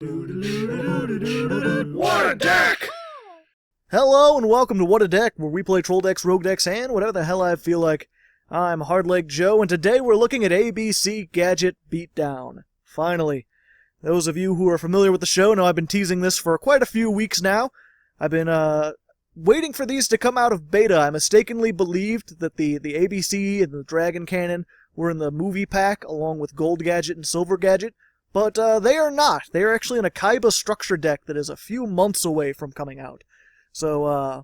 What a deck! Hello and welcome to What a Deck, where we play troll decks, rogue decks, and whatever the hell I feel like. I'm Hardleg Joe, and today we're looking at ABC Gadget Beatdown. Finally. Those of you who are familiar with the show know I've been teasing this for quite a few weeks now. I've been waiting for these to come out of beta. I mistakenly believed that the ABC and the Dragon Cannon were in the movie pack along with Gold Gadget and Silver Gadget, but they are not. They are actually in a Kaiba structure deck that is a few months away from coming out. So,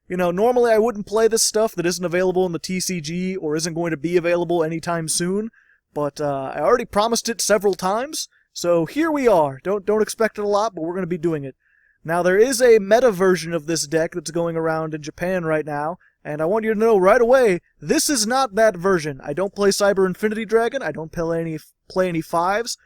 normally I wouldn't play this stuff that isn't available in the TCG or isn't going to be available anytime soon, but I already promised it several times, so here we are. Don't expect it a lot, but we're going to be doing it. Now, there is a meta version of this deck that's going around in Japan right now, and I want you to know right away, this is not that version. I don't play Cyber Infinity Dragon, I don't play any fives.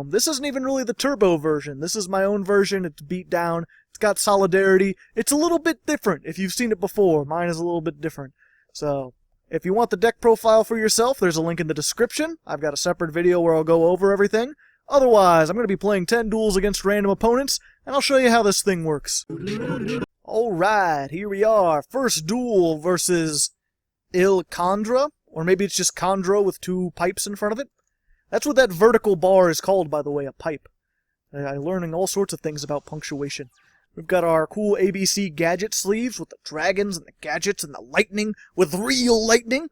This isn't even really the turbo version. This is my own version. It's beat down. It's got solidarity. It's a little bit different. If you've seen it before, mine is a little bit different. So, if you want the deck profile for yourself, there's a link in the description. I've got a separate video where I'll go over everything. Otherwise, I'm going to be playing 10 duels against random opponents, and I'll show you how this thing works. Alright, here we are. First duel versus Il Condra, or maybe it's just Condra with two pipes in front of it. That's what that vertical bar is called, by the way, a pipe. I'm learning all sorts of things about punctuation. We've got our cool ABC Gadget sleeves with the dragons and the gadgets and the lightning with real lightning.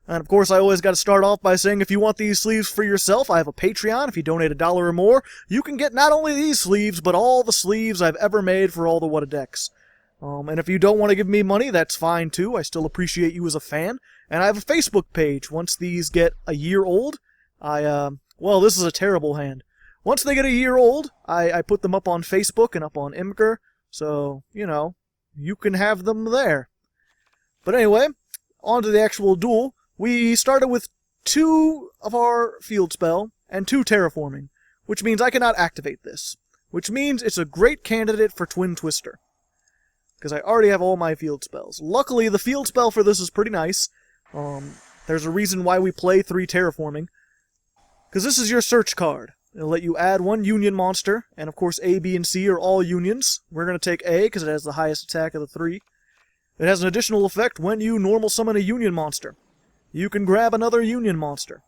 And of course, I always got to start off by saying if you want these sleeves for yourself, I have a Patreon. If you donate $1 or more, you can get not only these sleeves, but all the sleeves I've ever made for all the What a Decks. And if you don't want to give me money, that's fine too. I still appreciate you as a fan. And I have a Facebook page. Once these get a year old, well, this is a terrible hand. Once they get a year old, I put them up on Facebook and up on Imgur, so, you can have them there. But anyway, on to the actual duel. We started with 2 of our field spell and 2 terraforming, which means I cannot activate this, which means it's a great candidate for Twin Twister, because I already have all my field spells. Luckily, the field spell for this is pretty nice. There's a reason why we play 3 terraforming, because this is your search card. It'll let you add 1 union monster, and of course A, B, and C are all unions. We're going to take A because it has the highest attack of the 3. It has an additional effect when you normal summon a union monster. You can grab another union monster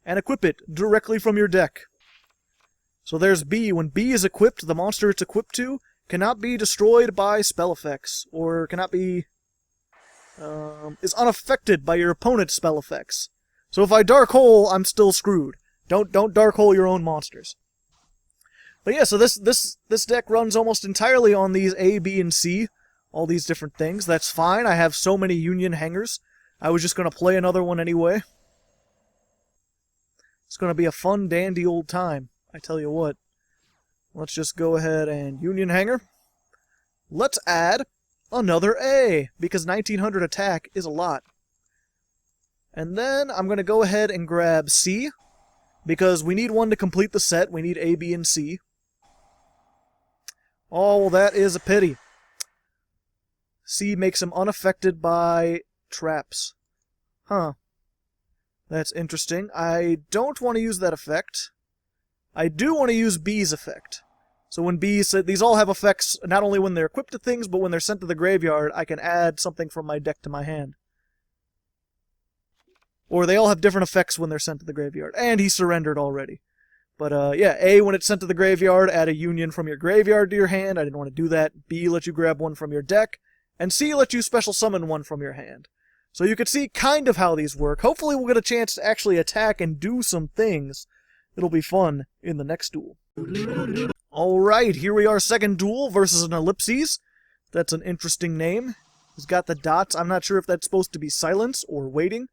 and equip it directly from your deck. So there's B. When B is equipped, the monster it's equipped to cannot be destroyed by spell effects, or cannot be... is unaffected by your opponent's spell effects. So if I Dark Hole, I'm still screwed. Don't Dark Hole your own monsters. But yeah, so this deck runs almost entirely on these A, B, and C. All these different things. That's fine. I have so many union hangers. I was just going to play another one anyway. It's going to be a fun, dandy old time. I tell you what. Let's just go ahead and union hanger. Let's add another A, because 1900 attack is a lot. And then I'm going to go ahead and grab C, because we need one to complete the set. We need A, B, and C. Oh, well, that is a pity. C makes him unaffected by traps. Huh. That's interesting. I don't want to use that effect. I do want to use B's effect. So when B said these all have effects not only when they're equipped to things, but when they're sent to the graveyard, I can add something from my deck to my hand. Or they all have different effects when they're sent to the graveyard. And he surrendered already. But yeah, A, when it's sent to the graveyard, add a union from your graveyard to your hand. I didn't want to do that. B, let you grab one from your deck. And C, let you special summon one from your hand. So you can see kind of how these work. Hopefully we'll get a chance to actually attack and do some things. It'll be fun in the next duel. Alright, here we are, second duel versus an Ellipses. That's an interesting name. He's got the dots. I'm not sure if that's supposed to be silence or waiting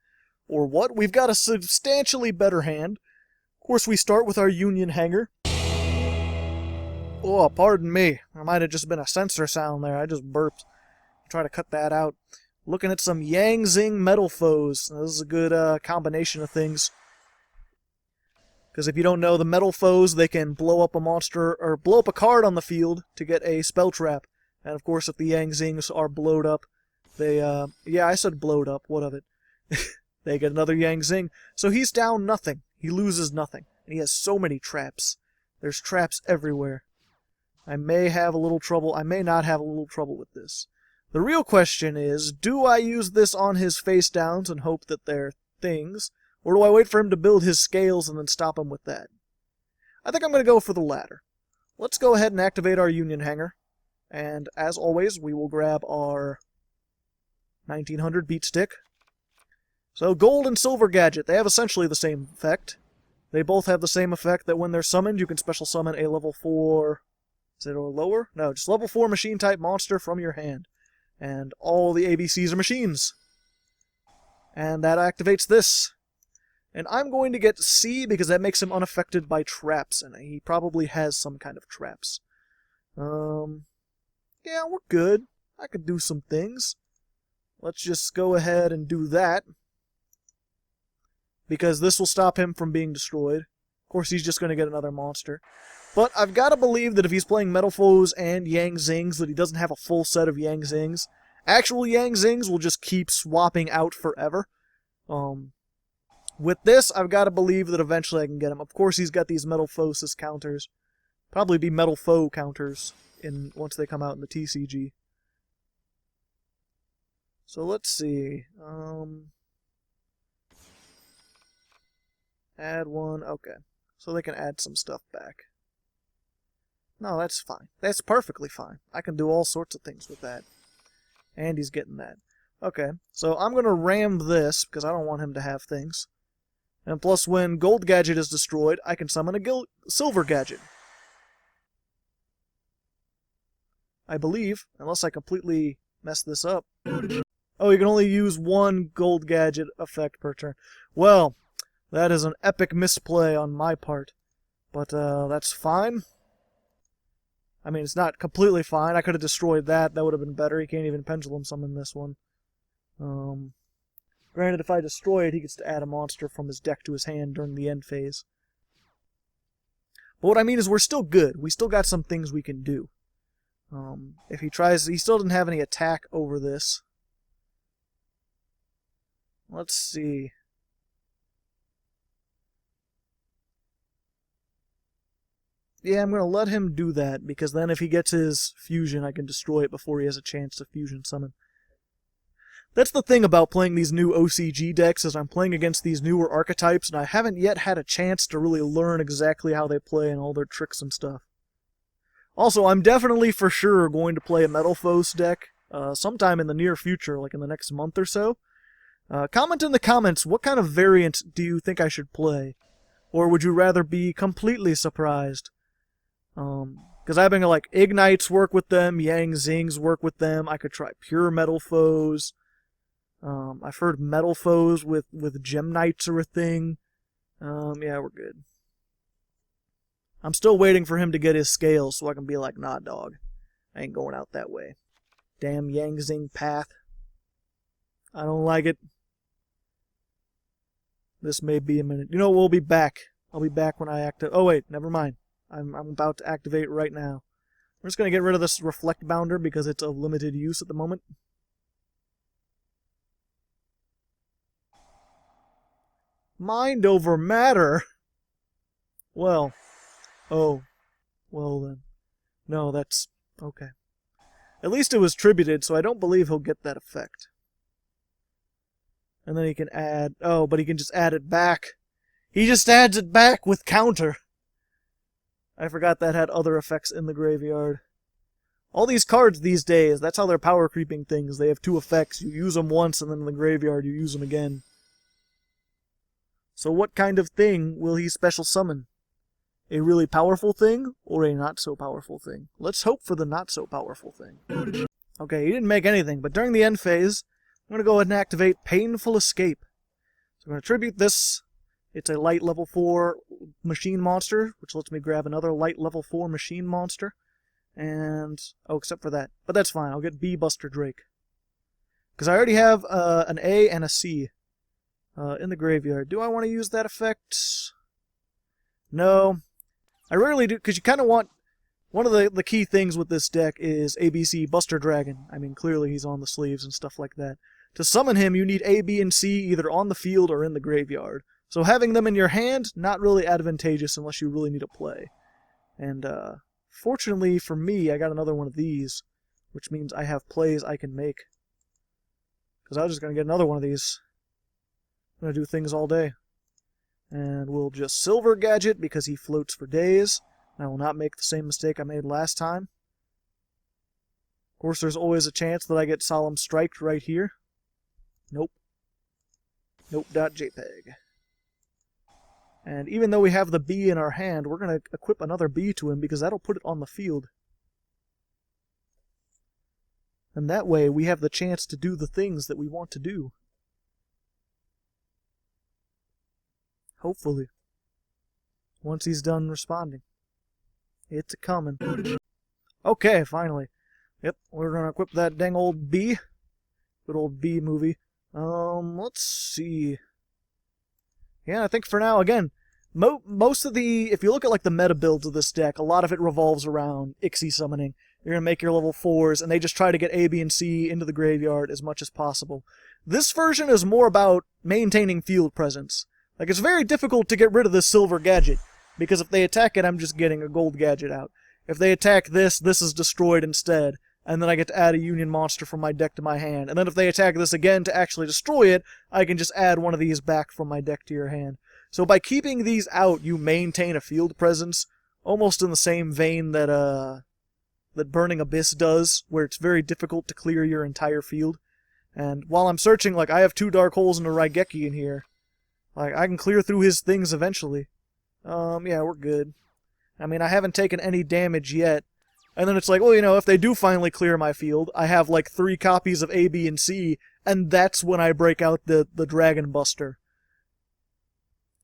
or what. We've got a substantially better hand. Of course, we start with our union hanger. Oh, pardon me. There might have just been a sensor sound there. I just burped. Try to cut that out. Looking at some Yang Zing Metal Foes. Now, this is a good combination of things. Because if you don't know, the Metal Foes, they can blow up a monster, or blow up a card on the field to get a spell trap. And of course, if the Yang Zings are blowed up, they, yeah, I said blowed up, what of it? They get another Yang Zing. So he's down nothing. He loses nothing. And he has so many traps. There's traps everywhere. I may have a little trouble. I may not have a little trouble with this. The real question is, do I use this on his face downs and hope that they're things, or do I wait for him to build his scales and then stop him with that? I think I'm going to go for the latter. Let's go ahead and activate our Union Hanger. And as always, we will grab our 1900 beat stick. So gold and silver gadget, they have essentially the same effect. They both have the same effect that when they're summoned, you can special summon a level 4... Is it or lower? No, just level 4 machine type monster from your hand. And all the ABCs are machines. And that activates this. And I'm going to get C because that makes him unaffected by traps. And he probably has some kind of traps. Yeah, we're good. I could do some things. Let's just go ahead and do that. Because this will stop him from being destroyed. Of course, he's just going to get another monster. But I've got to believe that if he's playing Metal Foes and Yang Zings, that he doesn't have a full set of Yang Zings. Actual Yang Zings will just keep swapping out forever. With this, I've got to believe that eventually I can get him. Of course, he's got these Metal Foes counters. Probably be Metal Foe counters once they come out in the TCG. So let's see. Add one. Okay. So they can add some stuff back. No, that's fine. That's perfectly fine. I can do all sorts of things with that. And he's getting that. Okay. So I'm going to ram this because I don't want him to have things. And plus, when gold gadget is destroyed, I can summon a silver gadget. I believe, unless I completely mess this up. Oh, you can only use one gold gadget effect per turn. Well, that is an epic misplay on my part. But that's fine. I mean, it's not completely fine. I could have destroyed that. That would have been better. He can't even pendulum summon this one. Granted, if I destroy it, he gets to add a monster from his deck to his hand during the end phase. But what I mean is we're still good. We still got some things we can do. If he tries... He still doesn't have any attack over this. Let's see. Yeah, I'm going to let him do that, because then if he gets his fusion, I can destroy it before he has a chance to fusion summon. That's the thing about playing these new OCG decks, is I'm playing against these newer archetypes, and I haven't yet had a chance to really learn exactly how they play and all their tricks and stuff. Also, I'm definitely for sure going to play a Metal Foes deck sometime in the near future, like in the next month or so. Comment in the comments, what kind of variant do you think I should play? Or would you rather be completely surprised? Because I've been like, Ignites work with them, Yang Zings work with them, I could try pure Metal Foes. I've heard Metal Foes with Gem Knights are a thing. Yeah, we're good. I'm still waiting for him to get his scales so I can be like, nah, dog. I ain't going out that way. Damn Yang Zing path. I don't like it. This may be a minute. You know, we'll be back. I'll be back when I activate. Oh, wait, never mind. I'm about to activate right now. We're just going to get rid of this Reflect Bounder because it's of limited use at the moment. Mind over matter? Well. Oh. Well then. No, that's... okay. At least it was tributed, so I don't believe he'll get that effect. And then he can add... oh, but he can just add it back. He just adds it back with counter. I forgot that had other effects in the graveyard. All these cards these days, that's how they're power creeping things. They have two effects. You use them once, and then in the graveyard you use them again. So what kind of thing will he special summon? A really powerful thing, or a not-so-powerful thing? Let's hope for the not-so-powerful thing. Okay, he didn't make anything, but during the end phase, I'm going to go ahead and activate Painful Escape. So I'm going to tribute this. It's a light level 4 machine monster, which lets me grab another light level 4 machine monster. And, oh, except for that. But that's fine, I'll get B Buster Drake. Because I already have an A and a C in the graveyard. Do I want to use that effect? No. I rarely do, because you kind of want... one of the key things with this deck is ABC Buster Dragon. I mean, clearly he's on the sleeves and stuff like that. To summon him, you need A, B, and C either on the field or in the graveyard. So having them in your hand, not really advantageous unless you really need a play. And fortunately for me, I got another one of these, which means I have plays I can make. Because I was just going to get another one of these. I'm going to do things all day. And we'll just silver gadget because he floats for days. I will not make the same mistake I made last time. Of course, there's always a chance that I get solemn striked right here. Nope. Nope.jpg. And even though we have the bee in our hand, we're going to equip another bee to him because that'll put it on the field. And that way we have the chance to do the things that we want to do. Hopefully. Once he's done responding. It's a-coming. Okay, finally. Yep, we're going to equip that dang old bee. Good old bee movie. Let's see. Yeah, I think for now, again, most of the, if you look at like the meta builds of this deck, a lot of it revolves around Ixie summoning. You're going to make your level 4s, and they just try to get A, B, and C into the graveyard as much as possible. This version is more about maintaining field presence. Like, it's very difficult to get rid of this silver gadget, because if they attack it, I'm just getting a gold gadget out. If they attack this, this is destroyed instead, and then I get to add a union monster from my deck to my hand. And then if they attack this again to actually destroy it, I can just add one of these back from my deck to your hand. So by keeping these out, you maintain a field presence, almost in the same vein that that Burning Abyss does, where it's very difficult to clear your entire field. And while I'm searching, like, I have 2 Dark Holes and a Raigeki in here. Like, I can clear through his things eventually. Yeah, we're good. I mean, I haven't taken any damage yet. And then it's like, well, you know, if they do finally clear my field, I have like 3 copies of A, B, and C, and that's when I break out the Dragon Buster.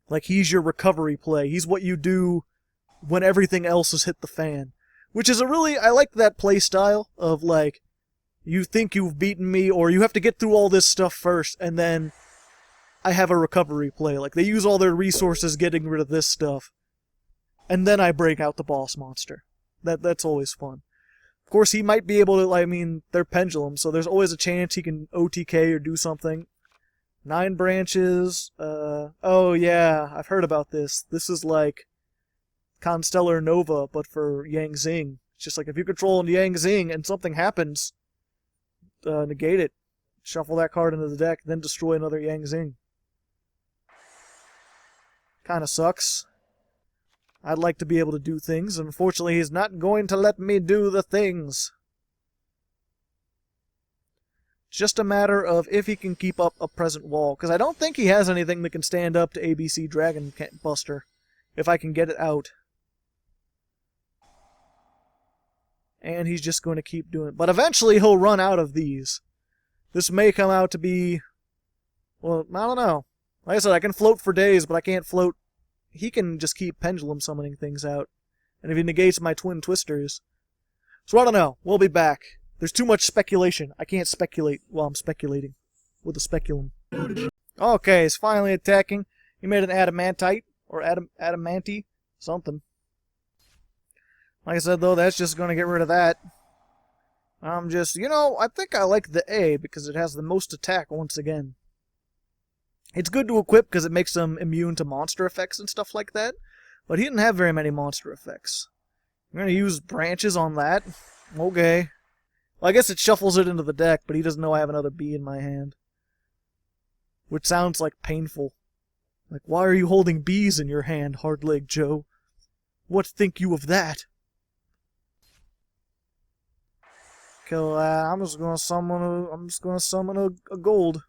Like, he's your recovery play. He's what you do when everything else has hit the fan. Which is a really, I like that play style of, like, you think you've beaten me, or you have to get through all this stuff first, and then I have a recovery play. Like, they use all their resources getting rid of this stuff, and then I break out the boss monster. That's always fun. Of course, he might be able to, I mean, they're pendulum, so there's always a chance he can OTK or do something. 9 branches, oh yeah, I've heard about this. This is like Constellar Nova, but for Yang Xing. It's just like, if you control Yang Xing and something happens, negate it. Shuffle that card into the deck, then destroy another Yang Xing. Kinda sucks. I'd like to be able to do things, and unfortunately he's not going to let me do the things. It's just a matter of if he can keep up a present wall, because I don't think he has anything that can stand up to ABC Dragon Buster, if I can get it out. And he's just going to keep doing it. But eventually he'll run out of these. This may come out to be, well, I don't know. Like I said, I can float for days, but I can't float. He can just keep pendulum summoning things out. And if he negates my twin twisters. So I don't know. We'll be back. There's too much speculation. I can't speculate while I'm speculating with a speculum. Okay, he's finally attacking. He made an adamantite, or adamanti, something. Like I said, though, that's just going to get rid of that. I'm just, you know, I think I like the A because it has the most attack once again. It's good to equip because it makes them immune to monster effects and stuff like that. But he didn't have very many monster effects. I'm going to use branches on that. Okay. Well, I guess it shuffles it into the deck, but he doesn't know I have another bee in my hand. Which sounds like painful. Like, why are you holding bees in your hand, Hardleg Joe? What think you of that? Kill that. I'm just gonna summon a gold.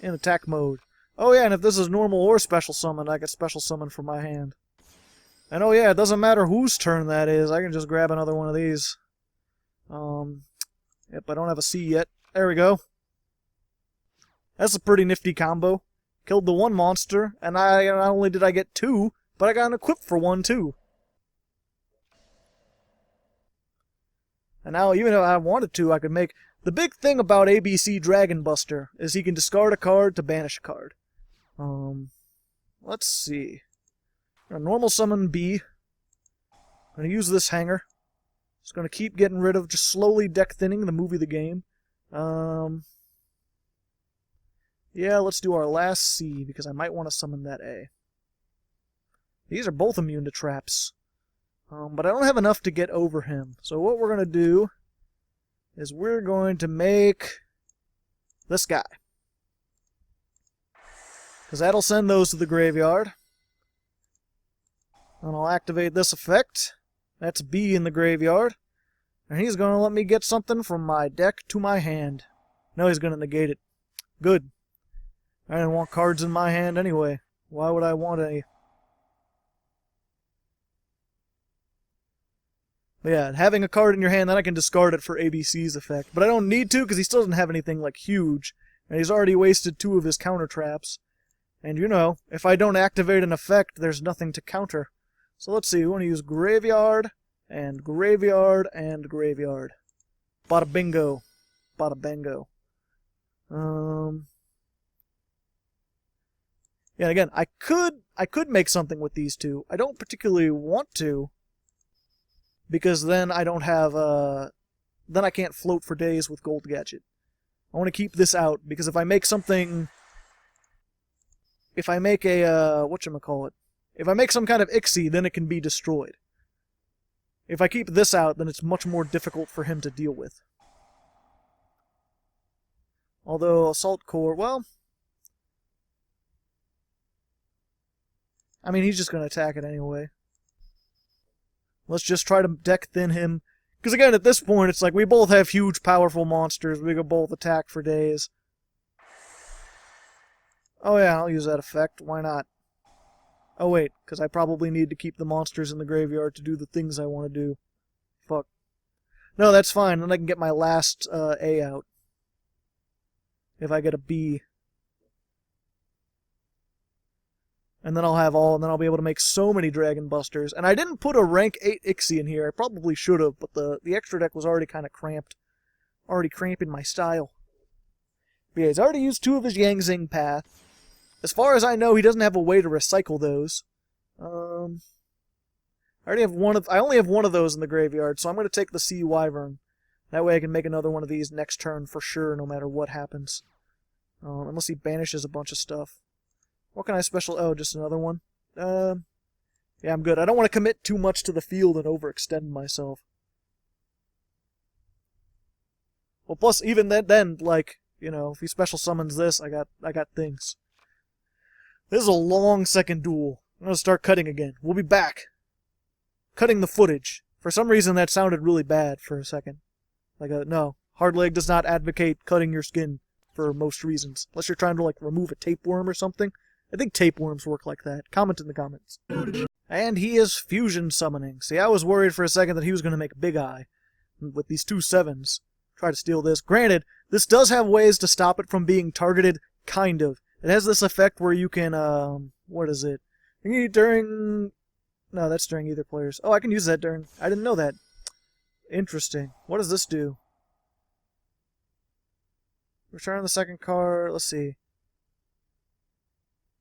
In attack mode. Oh yeah, and if this is normal or special summon, I get special summon from my hand. And oh yeah, it doesn't matter whose turn that is, I can just grab another one of these. Yep, I don't have a C yet. There we go. That's a pretty nifty combo. Killed the one monster, and not only did I get 2, but I got an equip for 1 too. And now, even if I wanted to, I could make... The big thing about ABC Dragon Buster is he can discard a card to banish a card. Let's see. I'm gonna normal summon B. I'm gonna use this hanger. Just gonna keep getting rid of, just slowly deck thinning the movie the game. Yeah, let's do our last C, because I might want to summon that A. These are both immune to traps. But I don't have enough to get over him. So what we're going to do is we're going to make this guy. Because that'll send those to the graveyard. And I'll activate this effect. That's B in the graveyard. And he's going to let me get something from my deck to my hand. No, he's going to negate it. Good. I didn't want cards in my hand anyway. Why would I want any? But yeah, having a card in your hand, then I can discard it for ABC's effect. But I don't need to, because he still doesn't have anything, like, huge. And he's already wasted 2 of his counter traps. And, you know, if I don't activate an effect, there's nothing to counter. So let's see, we want to use Graveyard, and Graveyard, and Graveyard. Bada bingo. Bada bango. Yeah, again, I could make something with these two. I don't particularly want to, because then I don't have, then I can't float for days with Gold Gadget. I want to keep this out, because if I make something, if I make a, whatchamacallit, if I make some kind of Ixie, then it can be destroyed. If I keep this out, then it's much more difficult for him to deal with. Although, Assault Core, well, I mean, he's just going to attack it anyway. Let's just try to deck thin him. Because again, at this point, it's like we both have huge, powerful monsters. We can both attack for days. Oh yeah, I'll use that effect. Why not? Oh wait, because I probably need to keep the monsters in the graveyard to do the things I want to do. Fuck. No, that's fine. Then I can get my last A out. If I get a B. And then I'll have all, and then I'll be able to make so many Dragon Busters. And I didn't put a rank 8 Ixie in here. I probably should have, but the extra deck was already kind of cramped. Already cramping my style. But yeah, he's already used 2 of his Yang Zing Path. As far as I know, he doesn't have a way to recycle those. I only have one of those in the graveyard, so I'm going to take the Sea Wyvern. That way I can make another one of these next turn for sure, no matter what happens. Unless he banishes a bunch of stuff. What can I special... Oh, just another one? Yeah, I'm good. I don't want to commit too much to the field and overextend myself. Well, plus, even then, like, you know, if he special summons this, I got things. This is a long second duel. I'm going to start cutting again. We'll be back. Cutting the footage. For some reason, that sounded really bad for a second. Like, no. Hardleg does not advocate cutting your skin for most reasons. Unless you're trying to, like, remove a tapeworm or something. I think tapeworms work like that. Comment in the comments. And he is fusion summoning. See, I was worried for a second that he was going to make Big Eye. With these 2 7s. Try to steal this. Granted, this does have ways to stop it from being targeted, kind of. It has this effect where you can, what is it? During... No, that's during either player's. Oh, I can use that during... I didn't know that. Interesting. What does this do? Return the second card. Let's see.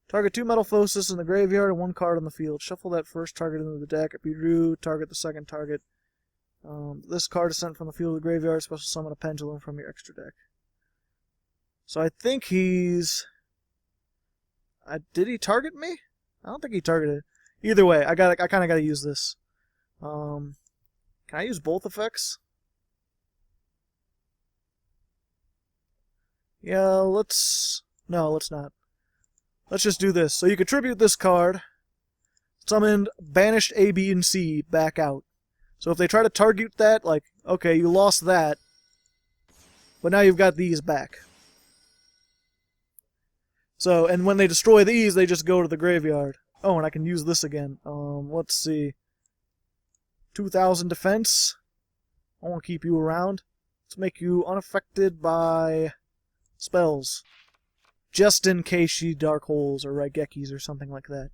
Target 2 Metalphosis in the graveyard and 1 card on the field. Shuffle that first target into the deck. If you drew, target the second target. This card is sent from the field to the graveyard. Special summon a pendulum from your extra deck. So I think he's... did he target me? I don't think he targeted. Either way, I kind of got to use this. Can I use both effects? Yeah, let's... No, let's not. Let's just do this. So you contribute this card. Summoned, banished A, B, and C back out. So if they try to target that, like, okay, you lost that. But now you've got these back. So, and when they destroy these, they just go to the graveyard. Oh, and I can use this again. Let's see. 2,000 defense. I want to keep you around. Let's make you unaffected by spells. Just in case she Dark Holes or Raigekis or something like that.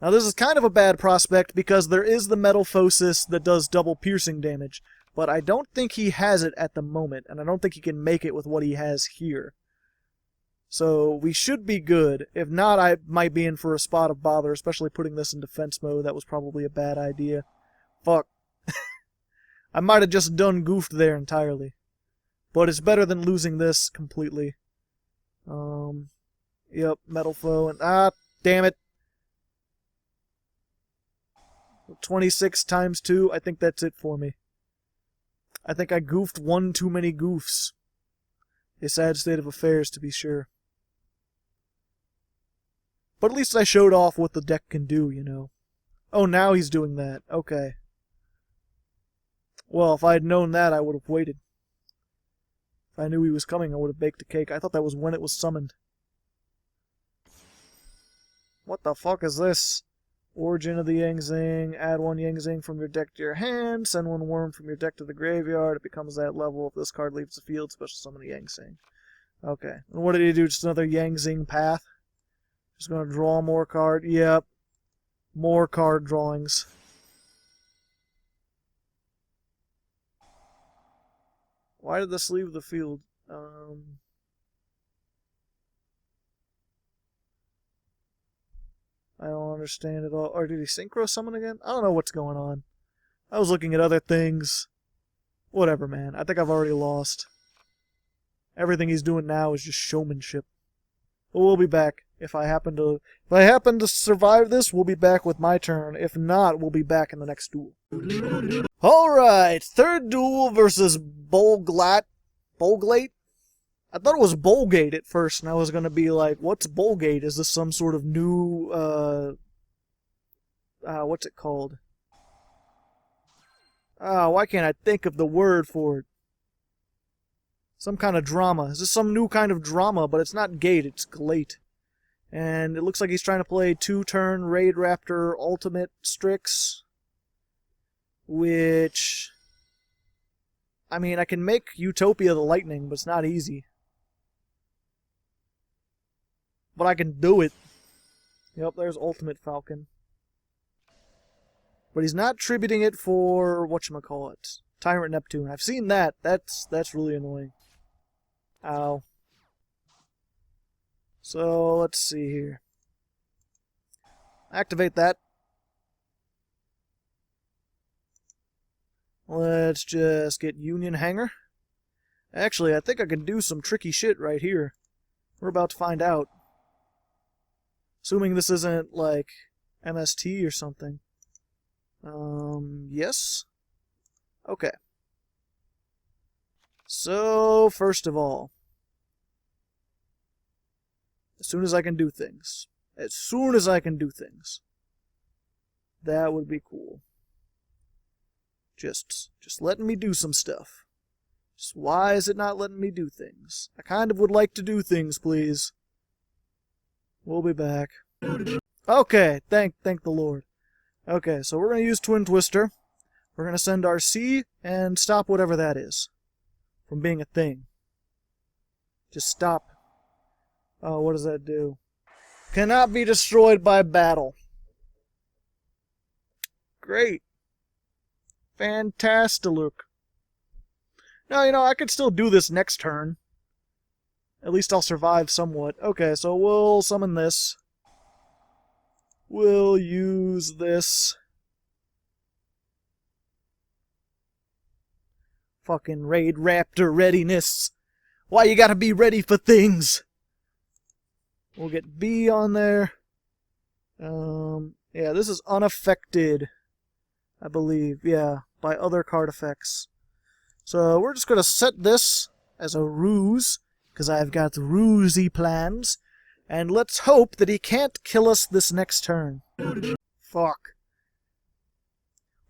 Now this is kind of a bad prospect because there is the Metalphosis that does double piercing damage. But I don't think he has it at the moment, and I don't think he can make it with what he has here. So we should be good. If not, I might be in for a spot of bother, especially putting this in defense mode. That was probably a bad idea. Fuck. I might have just done goofed there entirely. But it's better than losing this completely. Yep, Metal Foe, and damn it. 26 times 2, I think that's it for me. I think I goofed one too many goofs. A sad state of affairs, to be sure. But at least I showed off what the deck can do, you know. Oh, now he's doing that. Okay. Well, if I had known that, I would have waited. If I knew he was coming, I would have baked a cake. I thought that was when it was summoned. What the fuck is this? Origin of the Yangzing. Add 1 Yangzing from your deck to your hand. Send 1 worm from your deck to the graveyard. It becomes that level if this card leaves the field. Special summon a Yangzing. Okay. And what did he do? Just another Yangzing path? Just gonna draw more card. Yep. More card drawings. Why did this leave the field? I don't understand at all. Or did he synchro summon again? I don't know what's going on. I was looking at other things. Whatever, man. I think I've already lost. Everything he's doing now is just showmanship. But we'll be back. If I happen to survive this, we'll be back with my turn. If not, we'll be back in the next duel. Alright, third duel versus Bolglate? I thought it was Bolgate at first, and I was going to be like, what's Bolgate? Is this some sort of new, what's it called? Why can't I think of the word for it? Some kind of drama. Is this some new kind of drama? But it's not gate, it's glate. And it looks like he's trying to play 2-turn Raid Raptor Ultimate Strix. Which... I mean, I can make Utopia the Lightning, but it's not easy. But I can do it. Yep, there's Ultimate Falcon. But he's not tributing it for, whatchamacallit, Tyrant Neptune. I've seen that. That's really annoying. Ow. So, let's see here. Activate that. Let's just get Union Hanger. Actually, I think I can do some tricky shit right here. We're about to find out. Assuming this isn't, like, MST or something. Yes? Okay. So, first of all, as soon as I can do things. As soon as I can do things. That would be cool. Just letting me do some stuff. Just why is it not letting me do things? I kind of would like to do things, please. We'll be back. Okay, thank the Lord. Okay, so we're going to use Twin Twister. We're going to send our C and stop whatever that is from being a thing. Just stop. Oh, what does that do? Cannot be destroyed by battle. Great. Fantastic. Now, you know, I could still do this next turn. At least I'll survive somewhat. Okay, so we'll summon this. We'll use this. Fucking Raid Raptor readiness. Why you gotta be ready for things? We'll get B on there. Yeah, this is unaffected, I believe. Yeah, by other card effects. So we're just gonna set this as a ruse, because I've got rusey plans. And let's hope that he can't kill us this next turn. Fuck.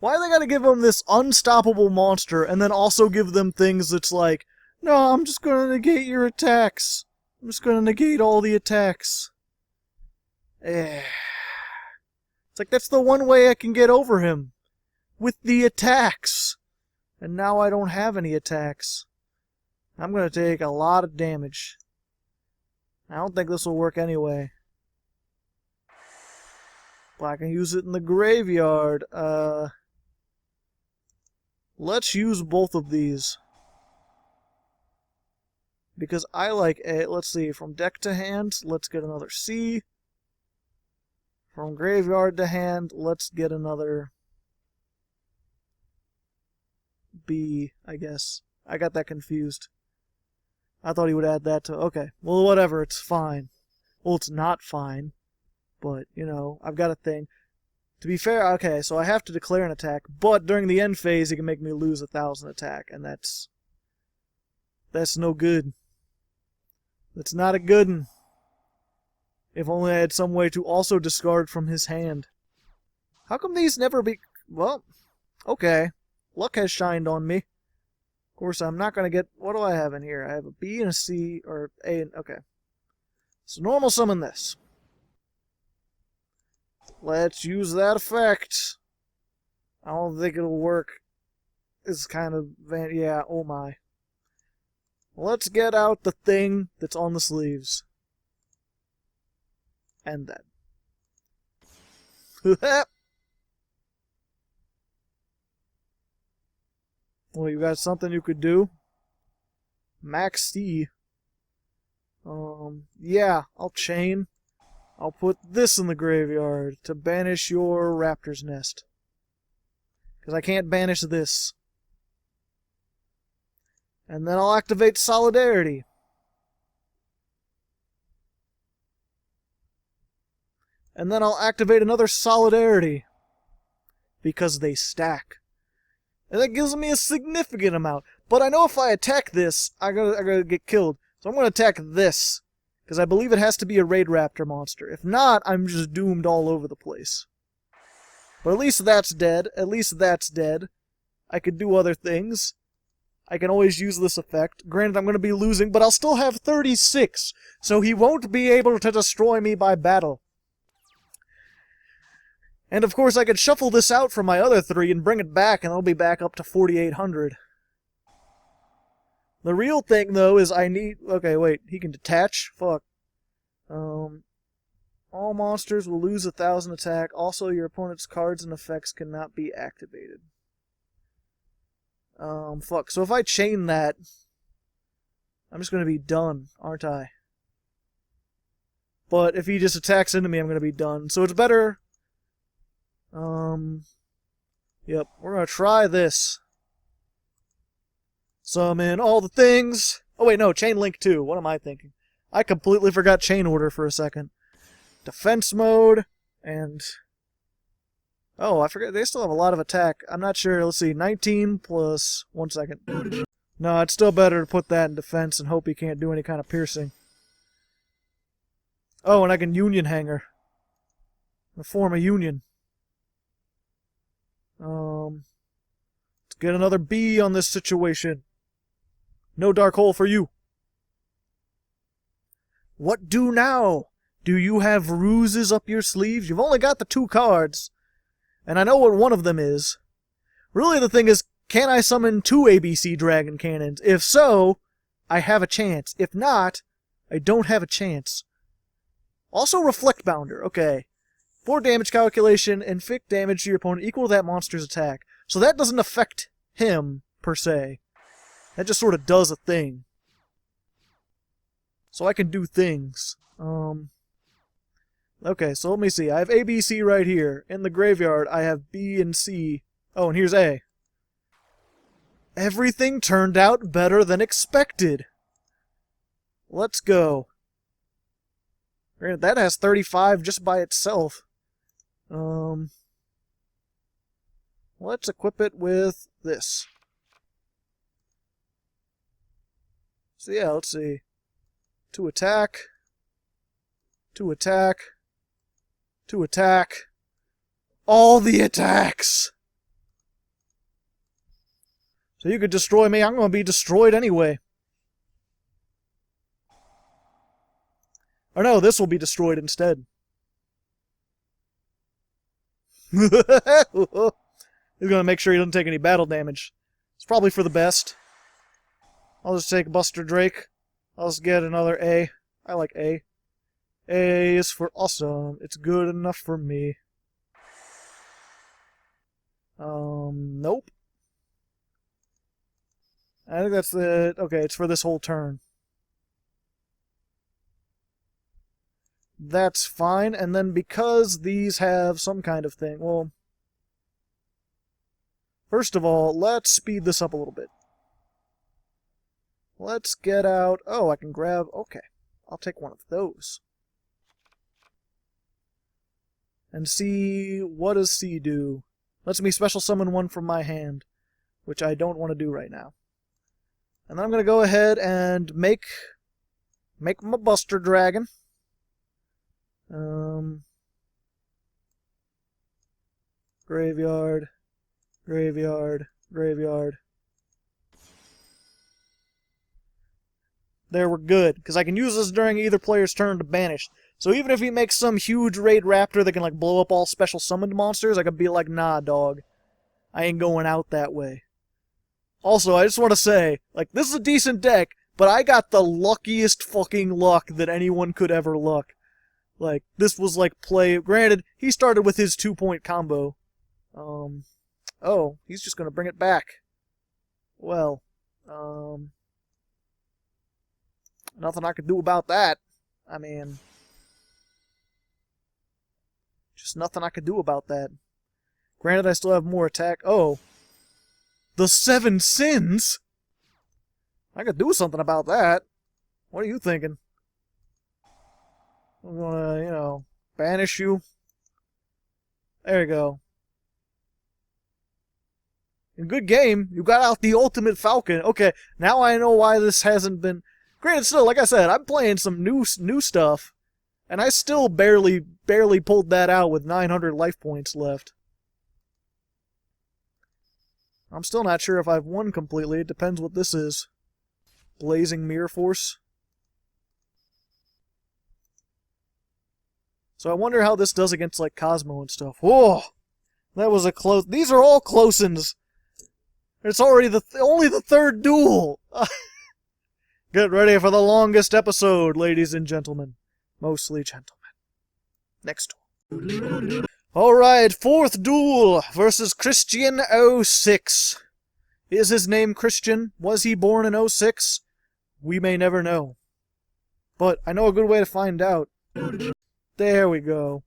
Why they gotta give them this unstoppable monster and then also give them things that's like, no, I'm just gonna negate your attacks. I'm just gonna negate all the attacks. It's like, that's the one way I can get over him. With the attacks. And now I don't have any attacks. I'm gonna take a lot of damage. I don't think this will work anyway. But I can use it in the graveyard. Let's use both of these. Because I like A. Let's see, from deck to hand, let's get another C. From graveyard to hand, let's get another B, I guess. I got that confused. I thought he would add that to... Okay, well, whatever, it's fine. Well, it's not fine. But, you know, I've got a thing. To be fair, okay, so I have to declare an attack, but during the end phase, he can make me lose 1,000 attack, and that's no good. That's not a good one. If only I had some way to also discard from his hand. How come these never be... Well, okay. Luck has shined on me. Of course, I'm not going to get... What do I have in here? I have a B and a C, or A and... Okay. So normal summon this. Let's use that effect. I don't think it'll work. It's kind of... Yeah, oh my. Let's get out the thing that's on the sleeves. And that. Well, you got something you could do? Max C. Yeah, I'll chain. I'll put this in the graveyard to banish your raptor's nest. Because I can't banish this. And then I'll activate Solidarity. And then I'll activate another Solidarity. Because they stack. And that gives me a significant amount. But I know if I attack this, I'm gonna get killed. So I'm gonna attack this. Because I believe it has to be a Raid Raptor monster. If not, I'm just doomed all over the place. But at least that's dead. At least that's dead. I could do other things. I can always use this effect. Granted, I'm going to be losing, but I'll still have 36. So he won't be able to destroy me by battle. And of course, I could shuffle this out from my other 3 and bring it back, and I'll be back up to 4,800. The real thing, though, is I need... Okay, wait. He can detach? Fuck. All monsters will lose 1,000 attack. Also, your opponent's cards and effects cannot be activated. Fuck. So if I chain that, I'm just going to be done, aren't I? But if he just attacks into me, I'm going to be done. So it's better... Yep. We're going to try this. Summon all the things. Oh, wait, no. Chain Link 2. What am I thinking? I completely forgot Chain Order for a second. Defense mode. And... Oh, I forget. They still have a lot of attack. I'm not sure. Let's see. 19 plus... 1 second. No, it's still better to put that in defense and hope he can't do any kind of piercing. Oh, and I can Union Hanger. Form a Union. Let's get another B on this situation. No dark hole for you. What do now? Do you have ruses up your sleeves? You've only got the 2 cards. And I know what one of them is. Really, the thing is, can I summon 2 ABC Dragon Cannons? If so, I have a chance. If not, I don't have a chance. Also, Reflect Bounder. Okay. 4 damage calculation, inflict damage to your opponent equal to that monster's attack. So that doesn't affect him, per se. That just sort of does a thing. So I can do things. Okay, so let me see. I have ABC right here. In the graveyard, I have B and C. Oh, and here's A. Everything turned out better than expected. Let's go. Granted, that has 35 just by itself. Let's equip it with this. So yeah, let's see. 2 attack. 2 attack. 2 attack. All the attacks! So you could destroy me, I'm going to be destroyed anyway. Or no, this will be destroyed instead. He's going to make sure he doesn't take any battle damage. It's probably for the best. I'll just take Buster Drake. I'll just get another A. I like A. A is for awesome. It's good enough for me. Nope. I think that's the... Okay, it's for this whole turn. That's fine, and then because these have some kind of thing, well... First of all, let's speed this up a little bit. Let's get out... Oh, I can grab... Okay, I'll take one of those. and see what does C do. Lets me special summon one from my hand, which I don't want to do right now. And then I'm going to go ahead and make my Buster Dragon. Graveyard, graveyard, graveyard. There, we're good, because I can use this during either player's turn to banish. So even if he makes some huge raid raptor that can like blow up all special summoned monsters, I could be like, nah, dog. I ain't going out that way. Also, I just want to say, like, this is a decent deck, but I got the luckiest fucking luck that anyone could ever luck. Like, this was like play... Granted, he started with his 2-point combo. Oh, he's just gonna bring it back. Well, nothing I could do about that. I mean... Just nothing I could do about that. Granted, I still have more attack. Oh. The 7 sins? I could do something about that. What are you thinking? I'm gonna, you know, banish you. There you go. In good game, you got out the ultimate falcon. Okay, now I know why this hasn't been... Granted, still, like I said, I'm playing some new stuff. And I still barely pulled that out with 900 life points left. I'm still not sure if I've won completely. It depends what this is. Blazing Mirror Force. So I wonder how this does against, like, Cosmo and stuff. Whoa! That was a close... These are all close-ins. It's already only the third duel! Get ready for the longest episode, ladies and gentlemen. Mostly gentlemen. Next duel. Alright, 4th duel versus Christian 06. Is his name Christian? Was he born in 06? We may never know. But I know a good way to find out. There we go.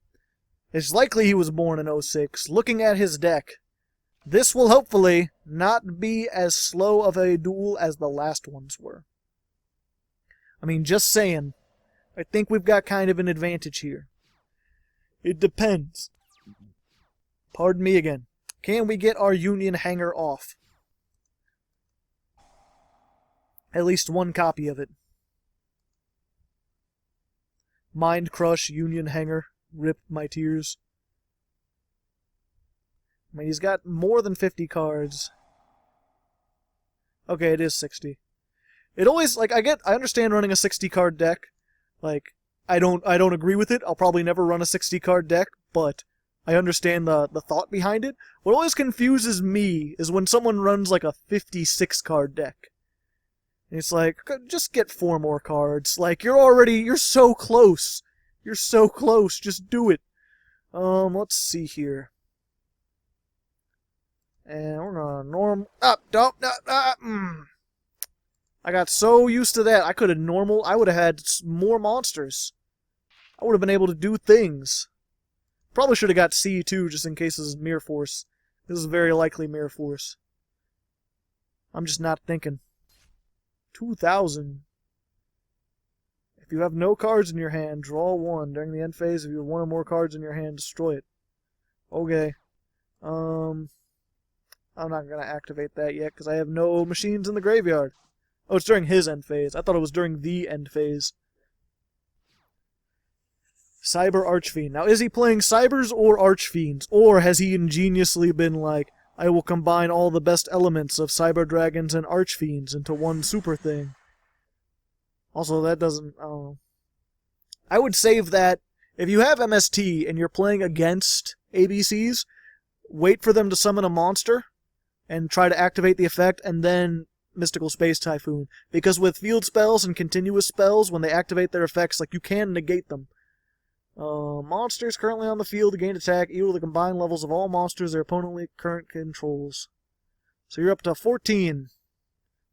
It's likely he was born in 06. Looking at his deck, this will hopefully not be as slow of a duel as the last ones were. I mean, just saying. I think we've got kind of an advantage here. It depends. Pardon me again. Can we get our Union Hanger off? At least one copy of it. Mind Crush, Union Hanger. Rip my tears. I mean, he's got more than 50 cards. Okay, it is 60. It always, like, I understand running a 60 card deck. Like, I don't agree with it. I'll probably never run a 60 card deck, but I understand the thought behind it. What always confuses me is when someone runs like a 56 card deck. And it's like, just get 4 more cards. Like, you're so close. You're so close. Just do it. Let's see here. And we're gonna I got so used to that. I would have had more monsters. I would have been able to do things. Probably should have got C too, just in case this is Mirror Force. This is very likely Mirror Force. I'm just not thinking. 2,000. If you have no cards in your hand, draw 1. During the end phase, if you have 1 or more cards in your hand, destroy it. Okay. I'm not going to activate that yet, because I have no machines in the graveyard. Oh, it's during his end phase. I thought it was during the end phase. Cyber Archfiend. Now, is he playing Cybers or Archfiends? Or has he ingeniously been like, I will combine all the best elements of Cyber Dragons and Archfiends into one super thing? Also, that doesn't... I don't know. I would save that. If you have MST and you're playing against ABCs, wait for them to summon a monster and try to activate the effect, and then Mystical Space Typhoon. Because with field spells and continuous spells, when they activate their effects, like, you can negate them. Monsters currently on the field gain attack equal to the combined levels of all monsters their opponent current controls. So you're up to 14,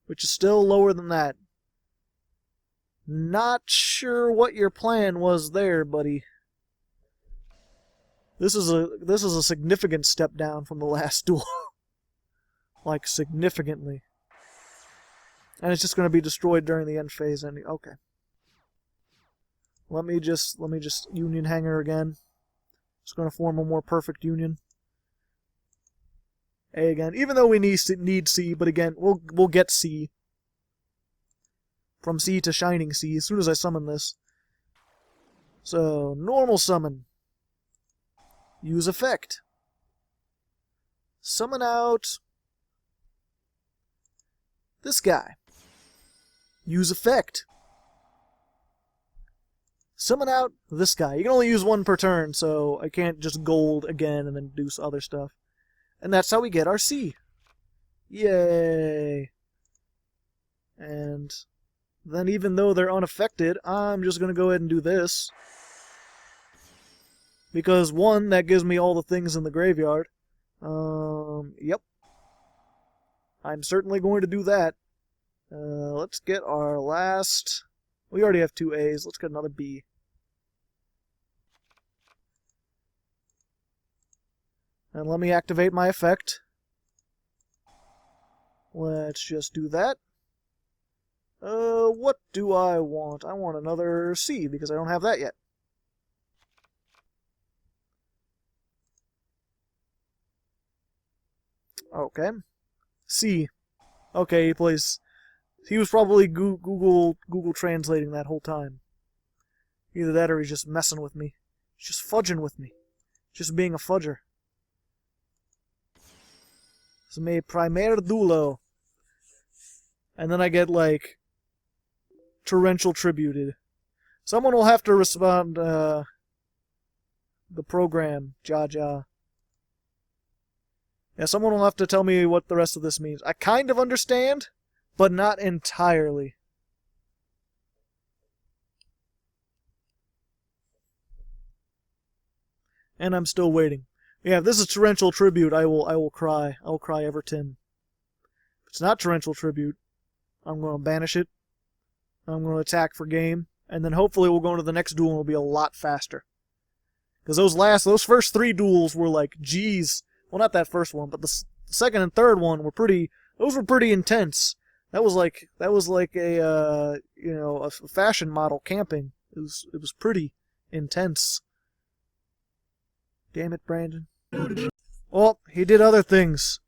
which is still lower than that. Not sure what your plan was there, buddy. This is a significant step down from the last duel. Like, significantly. And it's just going to be destroyed during the end phase. And okay. Let me just Union Hanger again. It's going to form a more perfect union. A again, even though we need C, but again, we'll get C. From C to Shining C as soon as I summon this. So, normal summon. Use effect. Summon out this guy. Use effect. Summon out this guy. You can only use one per turn, so I can't just gold again and then do other stuff. And that's how we get our C. Yay! And then even though they're unaffected, I'm just going to go ahead and do this. Because, one, that gives me all the things in the graveyard. Yep. I'm certainly going to do that. Let's get our last... We already have 2 A's. Let's get another B. And let me activate my effect. Let's just do that. What do I want? I want another C, because I don't have that yet. Okay. C. Okay, he plays... He was probably Google translating that whole time. Either that or he's just messing with me. He's just fudging with me. Just being a fudger. It's me primer duelo. And then I get, like, torrential tributed. Someone will have to respond, the program, Ja. Yeah, someone will have to tell me what the rest of this means. I kind of understand, but not entirely. And I'm still waiting. Yeah, if this is torrential tribute, I will cry. I will cry Everton. If it's not torrential tribute, I'm going to banish it. I'm going to attack for game, and then hopefully we'll go into the next duel and it'll be a lot faster. Because those first 3 duels were like, geez. Well, not that first one, but the second and third one were pretty. Those were pretty intense. That was like a a fashion model camping. It was pretty intense. Damn it, Brandon. Oh, he did other things.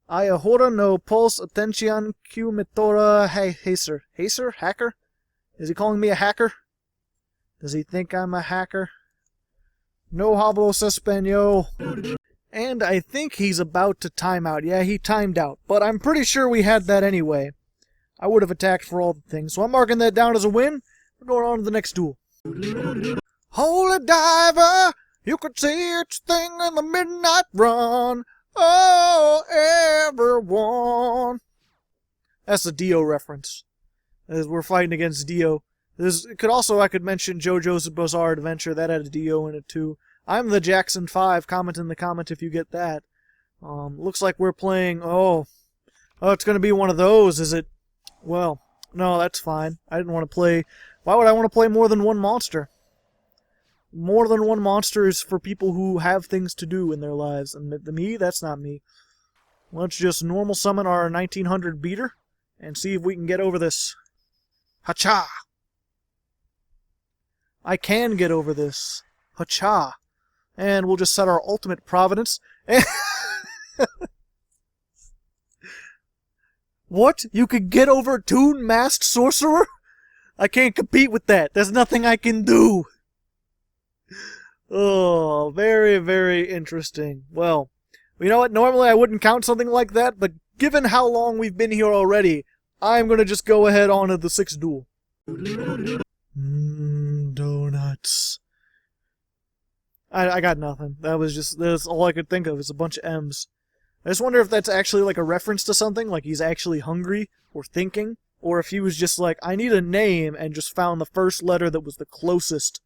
I ahora no pos atención que metora hacer. Hacer? Hacker? Is he calling me a hacker? Does he think I'm a hacker? No hablo español. And I think he's about to time out. Yeah, he timed out. But I'm pretty sure we had that anyway. I would have attacked for all the things. So I'm marking that down as a win. We're going on to the next duel. Holy diver! You could see each thing in the midnight run. Oh, everyone. That's a Dio reference. As we're fighting against Dio. I could mention JoJo's Bizarre Adventure. That had a Dio in it too. I'm the Jackson 5. Comment in the comment if you get that. Looks like we're playing... Oh, it's going to be one of those, is it? Well, no, that's fine. I didn't want to play... Why would I want to play more than one monster? More than one monster is for people who have things to do in their lives. And me, that's not me. Let's just normal summon our 1900 beater and see if we can get over this. Hacha! I can get over this. Hacha! And we'll just set our ultimate providence. What? You could get over Toon Masked Sorcerer? I can't compete with that. There's nothing I can do. Oh, very, very interesting. Well, you know what? Normally I wouldn't count something like that, but given how long we've been here already, I'm going to just go ahead on to the 6th duel. Donuts. I got nothing. That's all I could think of. It's a bunch of M's. I just wonder if that's actually like a reference to something, like he's actually hungry or thinking, or if he was just like, I need a name, and just found the first letter that was the closest.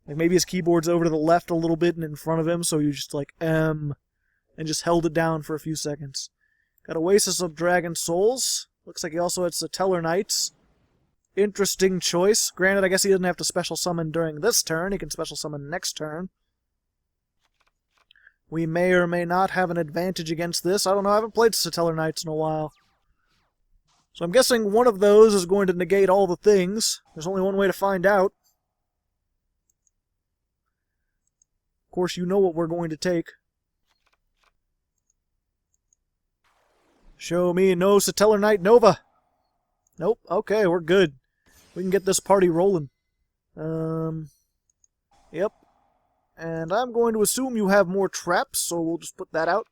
Like maybe his keyboard's over to the left a little bit and in front of him, so he just like M, and just held it down for a few seconds. Got Oasis of Dragon Souls. Looks like he also had Satellar Knights. Interesting choice. Granted, I guess he doesn't have to special summon during this turn. He can special summon next turn. We may or may not have an advantage against this. I don't know. I haven't played Satellar Knights in a while. So I'm guessing one of those is going to negate all the things. There's only one way to find out. Of course, you know what we're going to take. Show me no Satellar Knight Nova. Nope. Okay, we're good. We can get this party rolling. Yep. And I'm going to assume you have more traps, so we'll just put that out.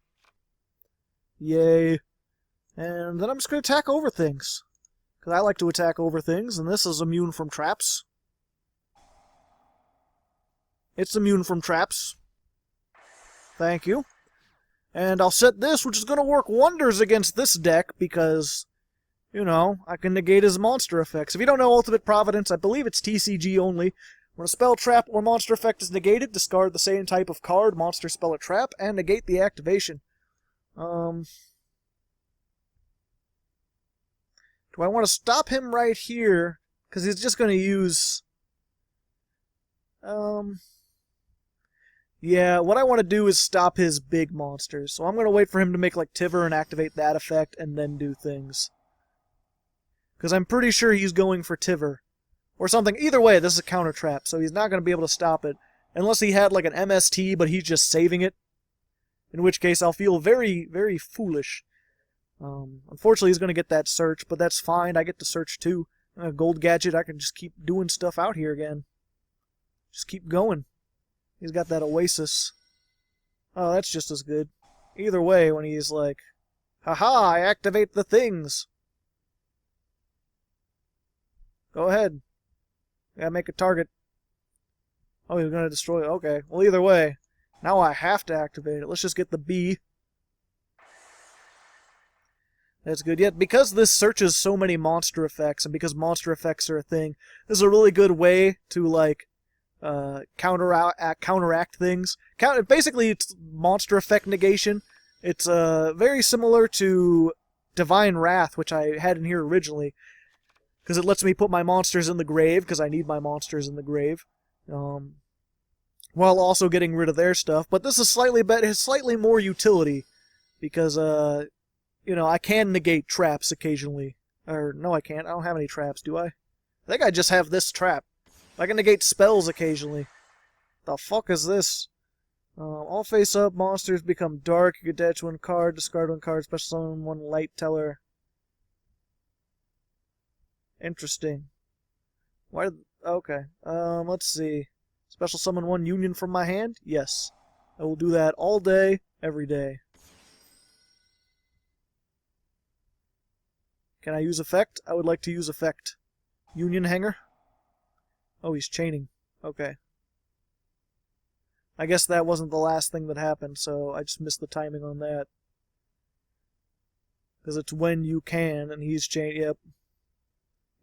Yay. And then I'm just going to attack over things. Because I like to attack over things, and this is immune from traps. It's immune from traps. Thank you. And I'll set this, which is going to work wonders against this deck, because, you know, I can negate his monster effects. If you don't know Ultimate Providence, I believe it's TCG only. When a spell, trap, or monster effect is negated, discard the same type of card, monster, spell, or trap, and negate the activation. Do I want to stop him right here? Because he's just going to use... Yeah, what I want to do is stop his big monsters. So I'm going to wait for him to make, like, Tiver and activate that effect, and then do things. Because I'm pretty sure he's going for Tiver. Or something. Either way, this is a counter trap, so he's not going to be able to stop it. Unless he had, like, an MST, but he's just saving it. In which case, I'll feel very, very foolish. Unfortunately, he's going to get that search, but that's fine. I get to search, too. A gold gadget, I can just keep doing stuff out here again. Just keep going. He's got that Oasis. Oh, that's just as good. Either way, when he's like, haha, I activate the things. Go ahead. Gotta make a target. Oh, he's gonna destroy it. Okay. Well, either way, now I have to activate it. Let's just get the B. That's good. Yet, because this searches so many monster effects, and because monster effects are a thing, this is a really good way to, like, counteract things. Basically, it's monster effect negation. It's very similar to Divine Wrath, which I had in here originally, because it lets me put my monsters in the grave, because I need my monsters in the grave, while also getting rid of their stuff. But this is slightly better, has slightly more utility, because you know, I can negate traps occasionally. Or no, I can't. I don't have any traps, do I? I think I just have this trap. I can negate spells occasionally. The fuck is this? All face-up monsters become dark. You can detach one card, discard one card, special summon one light teller. Interesting. Why? Okay. Let's see. Special summon one union from my hand? Yes. I will do that all day, every day. Can I use effect? I would like to use effect. Union hanger? Oh, he's chaining. Okay. I guess that wasn't the last thing that happened, so I just missed the timing on that. Because it's when you can, and he's chained. Yep.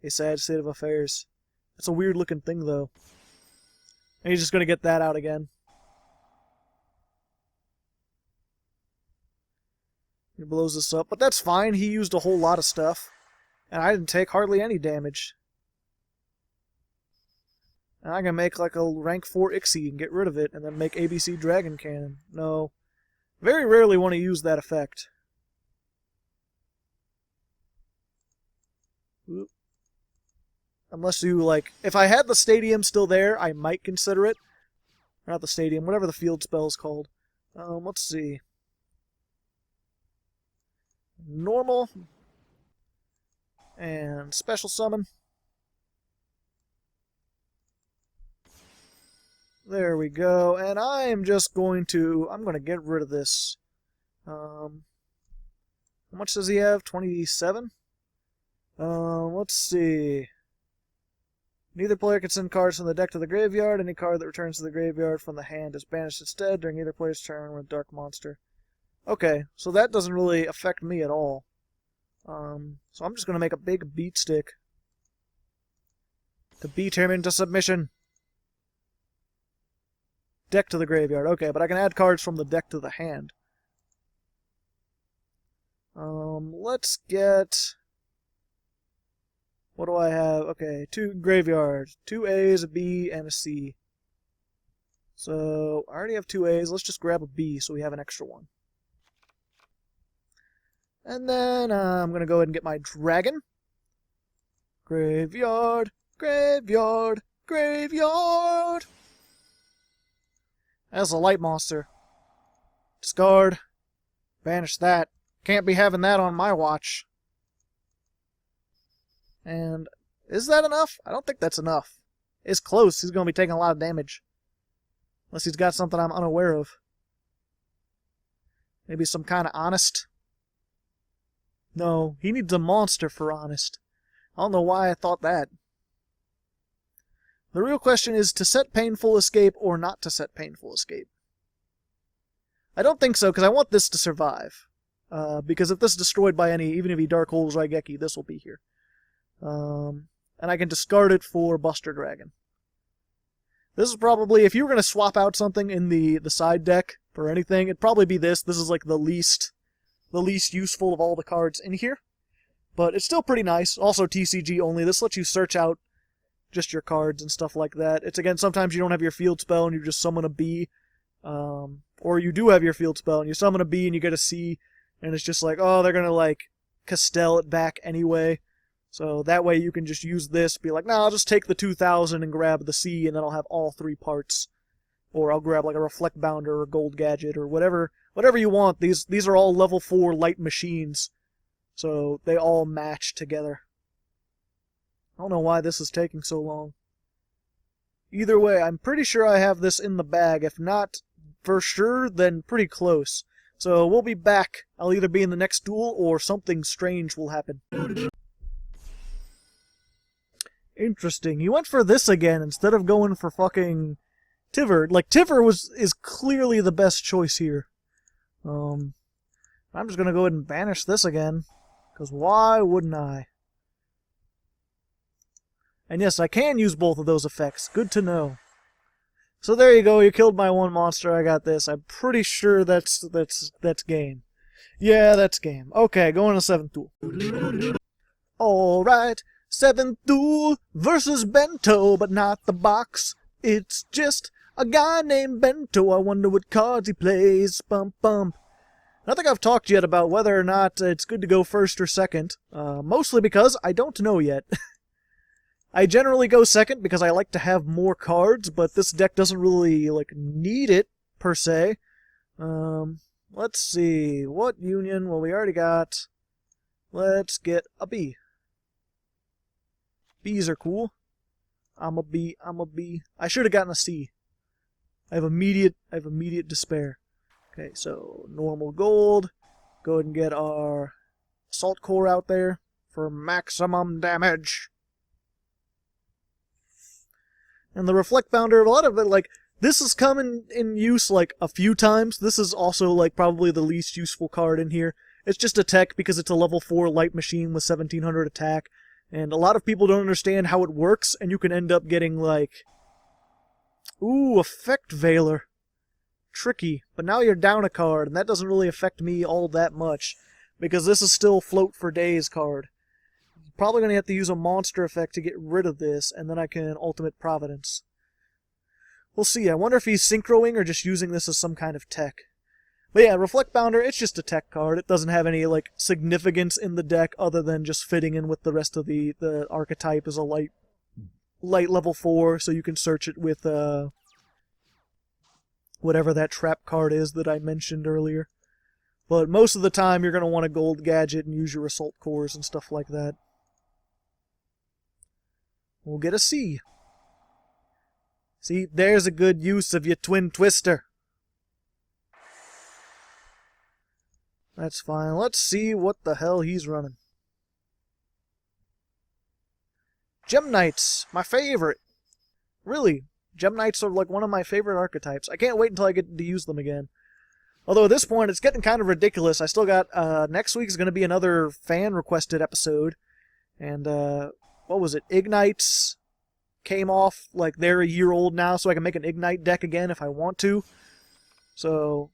A sad state of affairs. It's a weird looking thing, though. And he's just going to get that out again. He blows this up, but that's fine. He used a whole lot of stuff. And I didn't take hardly any damage. And I can make like a rank 4 Ixie and get rid of it, and then make ABC Dragon Cannon. No. Very rarely want to use that effect. Oop. Unless you, like... If I had the stadium still there, I might consider it. Not the stadium, whatever the field spell is called. Let's see. Normal. And special summon. There we go. And I am just going to... I'm going to get rid of this. How much does he have? 27? Let's see. Neither player can send cards from the deck to the graveyard. Any card that returns to the graveyard from the hand is banished instead during either player's turn with a dark monster. Okay, so that doesn't really affect me at all. So I'm just going to make a big beat stick to beat him into submission. Deck to the graveyard. Okay, but I can add cards from the deck to the hand. Let's get... What do I have? Okay, 2 graveyards. 2 A's, a B, and a C. So, I already have 2 A's. Let's just grab a B so we have an extra one. And then I'm going to go ahead and get my dragon. Graveyard, graveyard, graveyard. That's a light monster. Discard. Banish that. Can't be having that on my watch. And is that enough? I don't think that's enough. It's close. He's going to be taking a lot of damage. Unless he's got something I'm unaware of. Maybe some kind of honest. No, he needs a monster for honest. I don't know why I thought that. The real question is to set Painful Escape or not to set Painful Escape. I don't think so, because I want this to survive. Because if this is destroyed by any, even if he Dark Holes Raigeki, this will be here. And I can discard it for Buster Dragon. This is probably, if you were going to swap out something in the side deck for anything, it'd probably be this. This is like the least useful of all the cards in here. But it's still pretty nice. Also TCG only. This lets you search out just your cards and stuff like that. It's, again, sometimes you don't have your field spell and you just summon a B. Or you do have your field spell and you summon a B and you get a C. And it's just like, oh, they're going to like Castell it back anyway. So that way you can just use this, be like, no, I'll just take the 2000 and grab the C, and then I'll have all three parts. Or I'll grab like a Reflect Bounder or a Gold Gadget or whatever you want. These are all level 4 light machines. So they all match together. I don't know why this is taking so long. Either way, I'm pretty sure I have this in the bag. If not for sure, then pretty close. So we'll be back. I'll either be in the next duel or something strange will happen. Interesting. He went for this again instead of going for fucking Tiver. Like, Tiver is clearly the best choice here. I'm just gonna go ahead and banish this again. Because why wouldn't I? And yes, I can use both of those effects. Good to know. So there you go. You killed my one monster. I got this. I'm pretty sure that's game. Yeah, that's game. Okay, going to 7th duel. Alright. 7th duel versus Bento, but not the box. It's just a guy named Bento. I wonder what cards he plays. Bump, bump. I don't think I've talked yet about whether or not it's good to go first or second. Mostly because I don't know yet. I generally go second because I like to have more cards, but this deck doesn't really like need it, per se. Let's see. What union? Well, we already got... Let's get a B. B's are cool. I'm a B. I should have gotten a C. I have immediate despair. Okay, so normal gold. Go ahead and get our Assault Core out there for maximum damage. And the Reflect Bounder, a lot of it, like, this has come in use, like, a few times. This is also, like, probably the least useful card in here. It's just a tech because it's a level 4 light machine with 1700 attack. And a lot of people don't understand how it works, and you can end up getting, like... Ooh, Effect Veiler. Tricky. But now you're down a card, and that doesn't really affect me all that much. Because this is still Float for Days card. Probably going to have to use a monster effect to get rid of this, and then I can Ultimate Providence. We'll see. I wonder if he's synchroing or just using this as some kind of tech. But yeah, Reflect Bounder, it's just a tech card. It doesn't have any, like, significance in the deck other than just fitting in with the rest of the archetype as a light level 4, so you can search it with, whatever that trap card is that I mentioned earlier. But most of the time, you're going to want a Gold Gadget and use your Assault Cores and stuff like that. We'll get a C. See, there's a good use of your Twin Twister. That's fine. Let's see what the hell he's running. Gem Knights, my favorite. Really, Gem Knights are like one of my favorite archetypes. I can't wait until I get to use them again. Although at this point, it's getting kind of ridiculous. I still got, next week is going to be another fan-requested episode. And, what was it? Ignites came off, like they're a year old now, so I can make an Ignite deck again if I want to. So...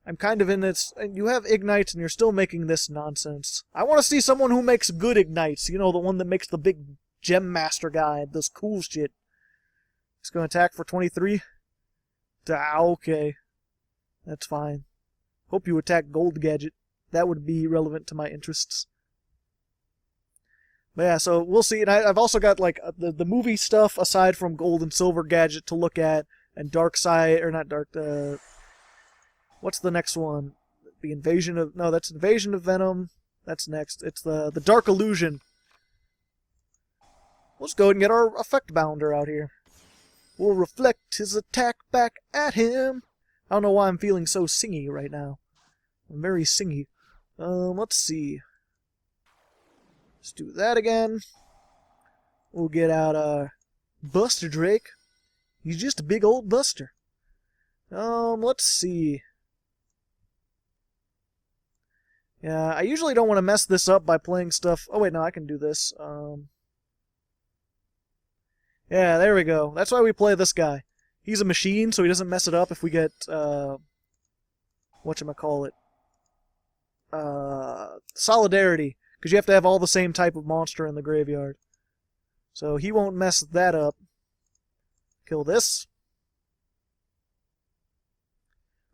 I'm kind of in this, and you have Ignites and you're still making this nonsense. I want to see someone who makes good Ignites, you know, the one that makes the big Gem Master guy, this cool shit. He's going to attack for 23? Okay. That's fine. Hope you attack Gold Gadget. That would be relevant to my interests. But yeah, so we'll see. And I've also got, like, the movie stuff aside from Gold and Silver Gadget to look at. and Dark Side, or not Dark, what's the next one? The Invasion of, no, that's Invasion of Venom. That's next. It's the Dark Illusion. Let's go ahead and get our effect bounder out here. We'll reflect his attack back at him. I don't know why I'm feeling so singy right now. I'm very singy. Let's see. Let's do that again. We'll get out, Buster Drake. He's just a big old buster. Let's see. Yeah, I usually don't want to mess this up by playing stuff. Oh, wait, no, I can do this. Yeah, there we go. That's why we play this guy. He's a machine, so he doesn't mess it up if we get, whatchamacallit? Solidarity. Because you have to have all the same type of monster in the graveyard. So he won't mess that up. Kill this.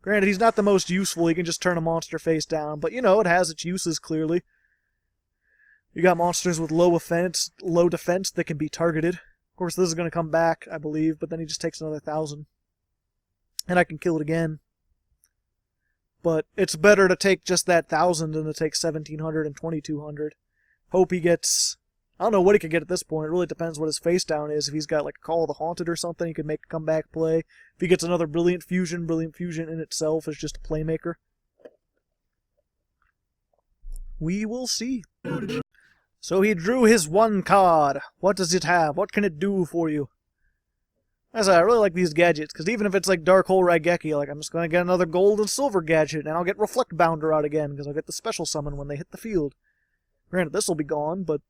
Granted, he's not the most useful. He can just turn a monster face down. But, you know, it has its uses, clearly. You got monsters with low defense that can be targeted. Of course, this is going to come back, I believe, but then he just takes another 1,000. And I can kill it again. But it's better to take just that 1,000 than to take 1,700 and 2,200. Hope he gets... I don't know what he could get at this point. It really depends what his face down is. If he's got like a Call of the Haunted or something, he could make a comeback play. If he gets another Brilliant Fusion in itself is just a playmaker. We will see. So he drew his one card. What does it have? What can it do for you? As I really like these gadgets, because even if it's like Dark Hole Raigeki, like I'm just going to get another gold and silver gadget, and I'll get Reflect Bounder out again, because I'll get the special summon when they hit the field. Granted, this will be gone, but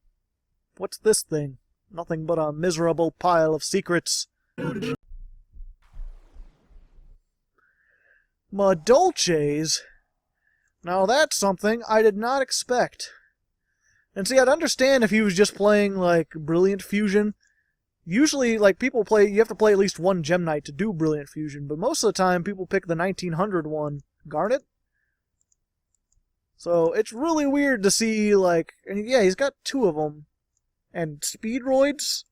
what's this thing? Nothing but a miserable pile of secrets. Madolches? Now that's something I did not expect. And see, I'd understand if he was just playing, like, Brilliant Fusion. Usually, like, people play, you have to play at least one Gem Knight to do Brilliant Fusion, but most of the time people pick the 1900 one, Garnet. So, it's really weird to see, like, and yeah, he's got 2 of them. And Speedroids?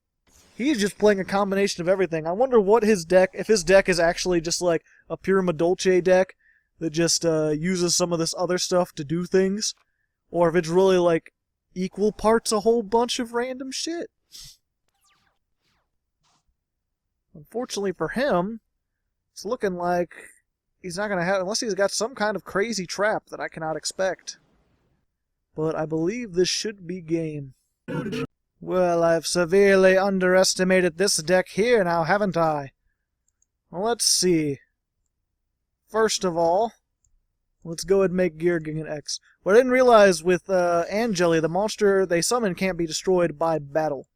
He's just playing a combination of everything. I wonder what his deck, if his deck is actually just like a pure Madolche deck that just uses some of this other stuff to do things, or if it's really like equal parts a whole bunch of random shit. Unfortunately for him, it's looking like he's not going to have, unless he's got some kind of crazy trap that I cannot expect. But I believe this should be game. Well, I've severely underestimated this deck here now, haven't I? Well, let's see. First of all, let's go ahead and make Geargang an X. What I didn't realize with Angeli, the monster they summon can't be destroyed by battle.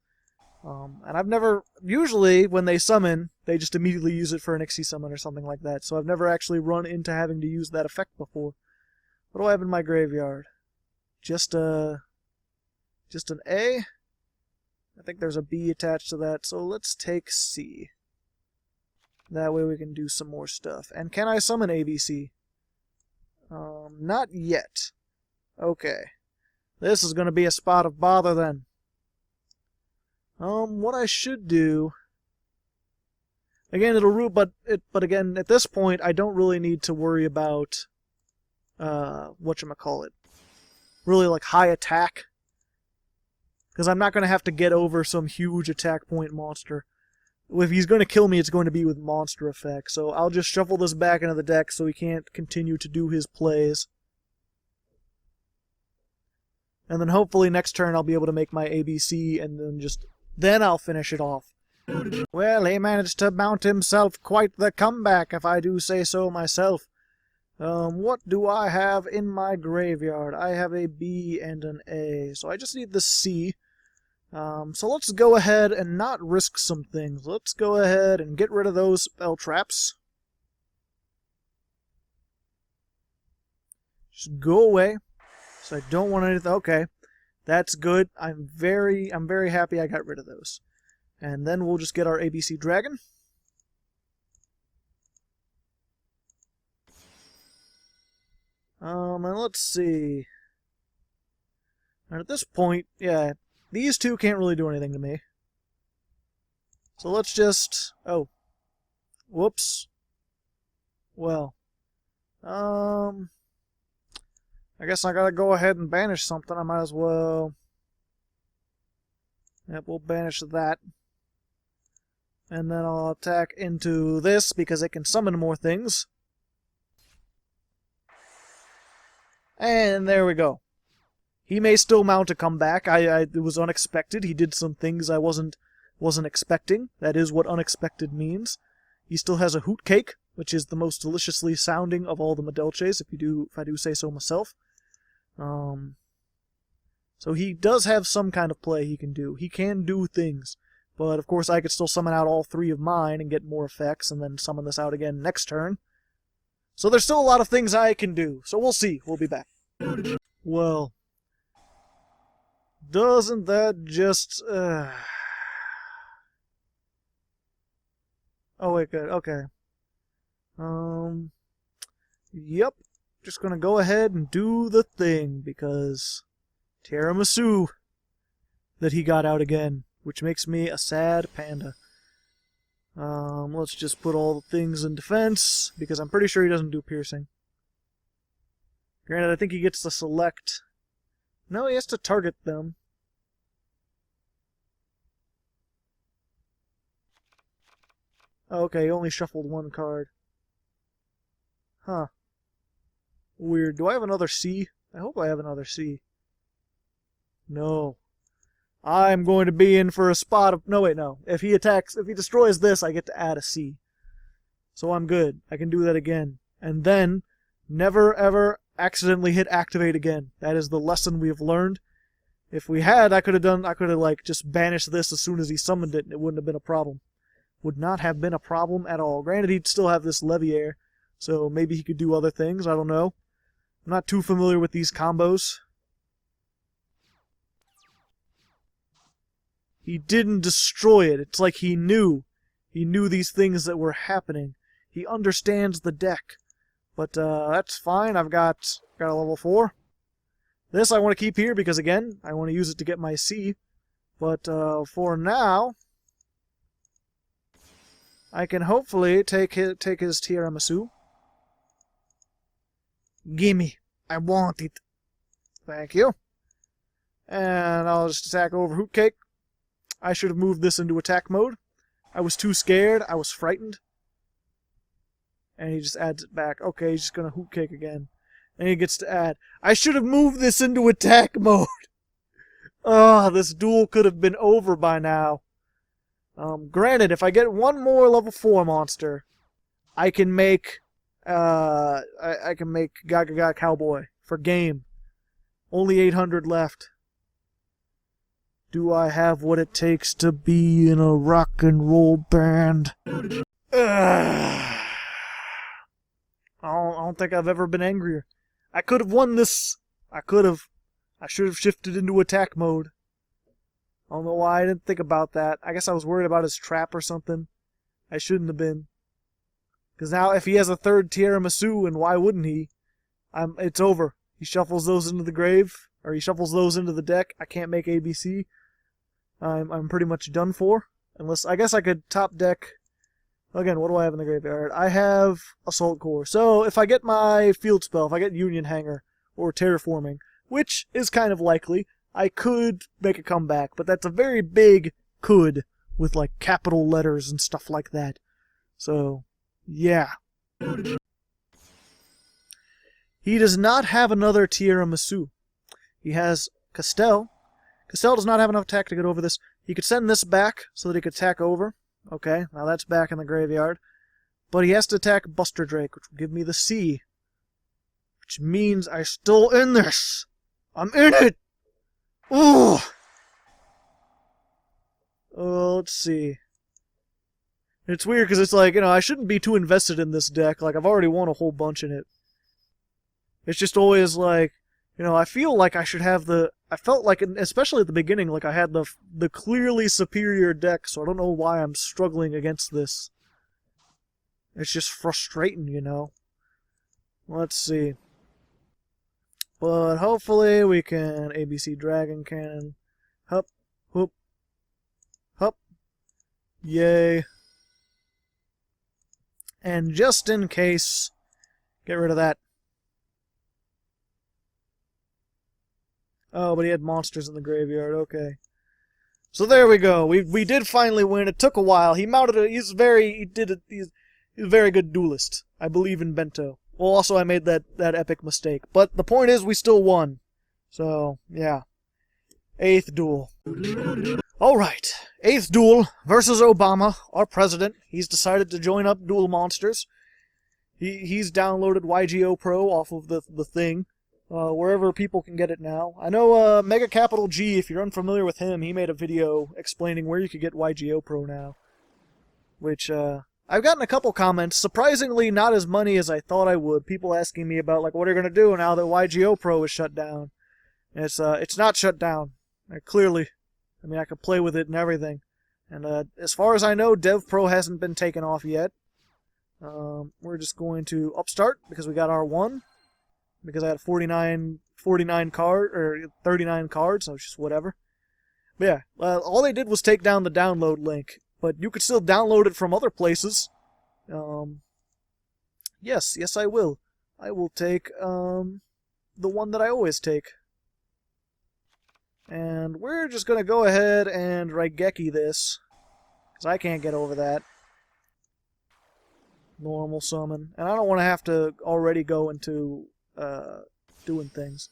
And I've never... Usually, when they summon, they just immediately use it for an Ixie summon or something like that. So I've never actually run into having to use that effect before. What do I have in my graveyard? Just an A? I think there's a B attached to that, so let's take C. That way we can do some more stuff. And can I summon ABC? Not yet. Okay. This is going to be a spot of bother then. What I should do... Again, it'll root, but again, at this point, I don't really need to worry about, whatchamacallit. Really, like, high attack. Because I'm not going to have to get over some huge attack point monster. If he's going to kill me, it's going to be with monster effect. So I'll just shuffle this back into the deck so he can't continue to do his plays. And then hopefully next turn I'll be able to make my ABC and then I'll finish it off. Well, he managed to mount himself quite the comeback, if I do say so myself. What do I have in my graveyard? I have a B and an A, so I just need the C. So let's go ahead and not risk some things. Let's go ahead and get rid of those spell traps. Just go away. So I don't want anything. Okay, that's good. I'm very happy I got rid of those. And then we'll just get our ABC Dragon. And let's see. And at this point, yeah, these two can't really do anything to me. So let's just... Oh. Whoops. Well. I guess I gotta go ahead and banish something. I might as well... Yep, we'll banish that. And then I'll attack into this because it can summon more things. And there we go. He may still mount a comeback. It was unexpected. He did some things I wasn't expecting. That is what unexpected means. He still has a hoot cake, which is the most deliciously sounding of all the Medelches, if I do say so myself. So he does have some kind of play he can do. He can do things. But, of course, I could still summon out all 3 of mine and get more effects, and then summon this out again next turn. So there's still a lot of things I can do. So we'll see. We'll be back. Well, doesn't that just... Oh, wait, good. Okay. Yep. Just gonna go ahead and do the thing, because... Tiramisu that he got out again, which makes me a sad panda. Let's just put all the things in defense, because I'm pretty sure he doesn't do piercing. Granted, I think he gets to select... No, he has to target them. Okay, he only shuffled 1 card. Huh. Weird. Do I have another C? I hope I have another C. No. I'm going to be in for a spot of... No, wait, no. If he destroys this, I get to add a C. So I'm good. I can do that again. And then, never ever accidentally hit activate again. That is the lesson we have learned. If we had, I could have like, just banished this as soon as he summoned it, and it wouldn't have been a problem. Would not have been a problem at all. Granted, he'd still have this Leviair, so maybe he could do other things. I don't know. I'm not too familiar with these combos. He didn't destroy it. It's like he knew. He knew these things that were happening. He understands the deck. But that's fine. I've got a level 4. This I want to keep here because, again, I want to use it to get my C. But for now, I can hopefully take his tiramisu. Gimme. I want it. Thank you. And I'll just attack over Hootcake. I should have moved this into attack mode. I was too scared. I was frightened. And he just adds it back. Okay, he's just going to Hootcake again. And he gets to add. I should have moved this into attack mode. Oh, this duel could have been over by now. Granted, if I get 1 more level 4 monster, I can make I can make Gaga Cowboy for game. Only 800 left. Do I have what it takes to be in a rock and roll band? I don't think I've ever been angrier. I could have won this. I should have shifted into attack mode. I don't know why I didn't think about that. I guess I was worried about his trap or something. I shouldn't have been. Because now if he has a 3rd tiramisu, and why wouldn't he? It's over. He shuffles those into the grave, or he shuffles those into the deck. I can't make ABC. I'm pretty much done for. Unless, I guess I could top deck. Again, what do I have in the graveyard? I have Assault Core. So if I get my field spell, if I get Union Hanger or Terraforming, which is kind of likely, I could make a comeback. But that's a very big could with like capital letters and stuff like that. So, yeah. He does not have another tiramisu. He has Castell. Castell does not have enough attack to get over this. He could send this back so that he could attack over. Okay, now that's back in the graveyard. But he has to attack Buster Drake, which will give me the C. Which means I'm still in this. I'm in it! Ooh! Oh, let's see. It's weird because it's like, I shouldn't be too invested in this deck. Like, I've already won a whole bunch in it. It's just always like, I feel like I should have I felt like, especially at the beginning, like I had the clearly superior deck, so I don't know why I'm struggling against this. It's just frustrating, Let's see. But hopefully we can ABC Dragon Cannon. Hup, whoop, hup. Yay. And just in case, get rid of that. Oh, but he had monsters in the graveyard. Okay. So there we go. We did finally win. It took a while. He mounted a. He's a very good duelist. I believe in Bento. Well, also I made that epic mistake. But the point is, we still won. So yeah. 8th duel. All right. 8th duel versus Obama, our president. He's decided to join up Duel Monsters. He's downloaded YGOPro off of the thing. Wherever people can get it now. I know Mega Capital G, if you're unfamiliar with him, he made a video explaining where you could get YGOPro now. Which, I've gotten a couple comments, surprisingly not as many as I thought I would. People asking me about, like, what are you going to do now that YGOPro is shut down? And it's not shut down. Clearly. I mean, I could play with it and everything. And as far as I know, DevPro hasn't been taken off yet. We're just going to upstart because we got our 1. Because I had 49 card, or 39 cards, so it's just whatever. But yeah, all they did was take down the download link, but you could still download it from other places. Yes, I will. I will take the one that I always take. And we're just going to go ahead and Raigeki this, because I can't get over that. Normal summon. And I don't want to have to already go into doing things.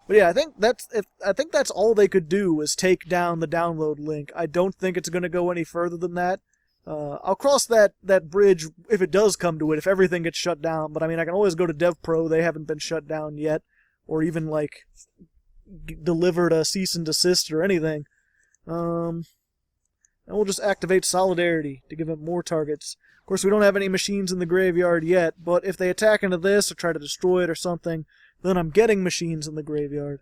But yeah, I think that's all they could do was take down the download link. I don't think it's going to go any further than that. I'll cross that bridge if it does come to it, if everything gets shut down. But I mean, I can always go to DevPro. They haven't been shut down yet, or even like delivered a cease and desist or anything. And we'll just activate Solidarity to give it more targets. Of course, we don't have any machines in the graveyard yet, but if they attack into this or try to destroy it or something, then I'm getting machines in the graveyard.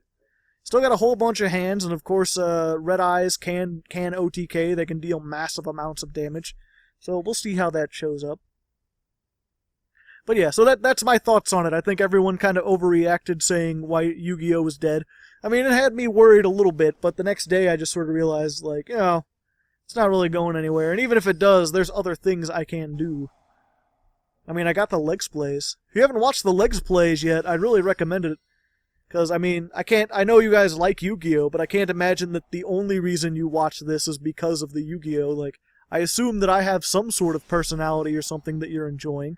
Still got a whole bunch of hands, and of course, Red Eyes can OTK. They can deal massive amounts of damage. So we'll see how that shows up. But yeah, so that's my thoughts on it. I think everyone kind of overreacted saying why Yu-Gi-Oh! Was dead. I mean, it had me worried a little bit, but the next day I just sort of realized, like, you know, it's not really going anywhere, and even if it does, there's other things I can do. I mean, I got the Legs Plays. If you haven't watched the Legs Plays yet, I'd really recommend it. Because, I mean, I know you guys like Yu-Gi-Oh!, but I can't imagine that the only reason you watch this is because of the Yu-Gi-Oh! Like, I assume that I have some sort of personality or something that you're enjoying.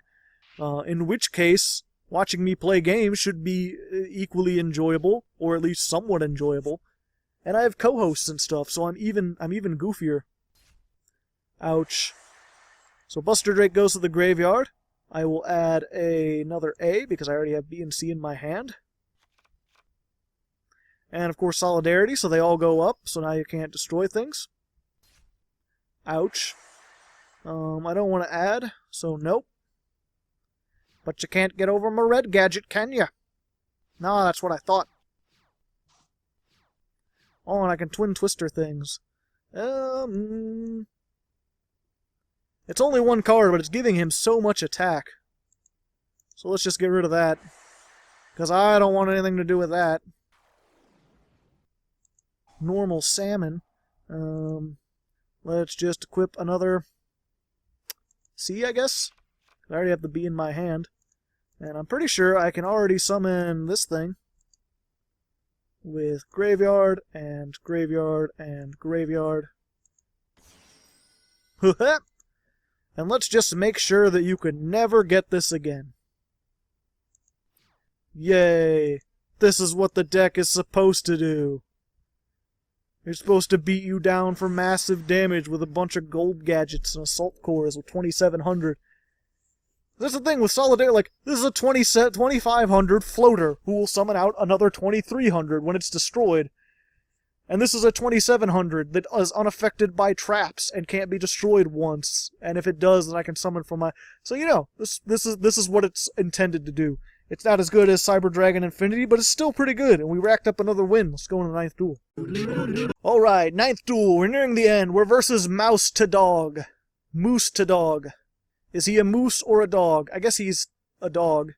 In which case, watching me play games should be equally enjoyable, or at least somewhat enjoyable. And I have co-hosts and stuff, so I'm even goofier. Ouch. So Buster Drake goes to the graveyard. I will add another A, because I already have B and C in my hand. And of course Solidarity, so they all go up, so now you can't destroy things. Ouch. I don't want to add, so nope. But you can't get over my red gadget, can ya? No, that's what I thought. Oh, and I can twin twister things. It's only 1 card, but it's giving him so much attack. So let's just get rid of that. Because I don't want anything to do with that. Normal salmon. Let's just equip another C, I guess. I already have the B in my hand. And I'm pretty sure I can already summon this thing. With graveyard, and graveyard, and graveyard. And let's just make sure that you could never get this again. Yay! This is what the deck is supposed to do. You're supposed to beat you down for massive damage with a bunch of gold gadgets and assault cores with 2700. That's the thing with Solidarity, like, this is a 2500 floater who will summon out another 2300 when it's destroyed. And this is a 2700 that is unaffected by traps and can't be destroyed once. And if it does, then I can summon from my... So, you know, this is what it's intended to do. It's not as good as Cyber Dragon Infinity, but it's still pretty good. And we racked up another win. Let's go into the 9th duel. Alright, 9th duel. We're nearing the end. We're versus Mouse to Dog. Moose to Dog. Is he a moose or a dog? I guess he's a dog.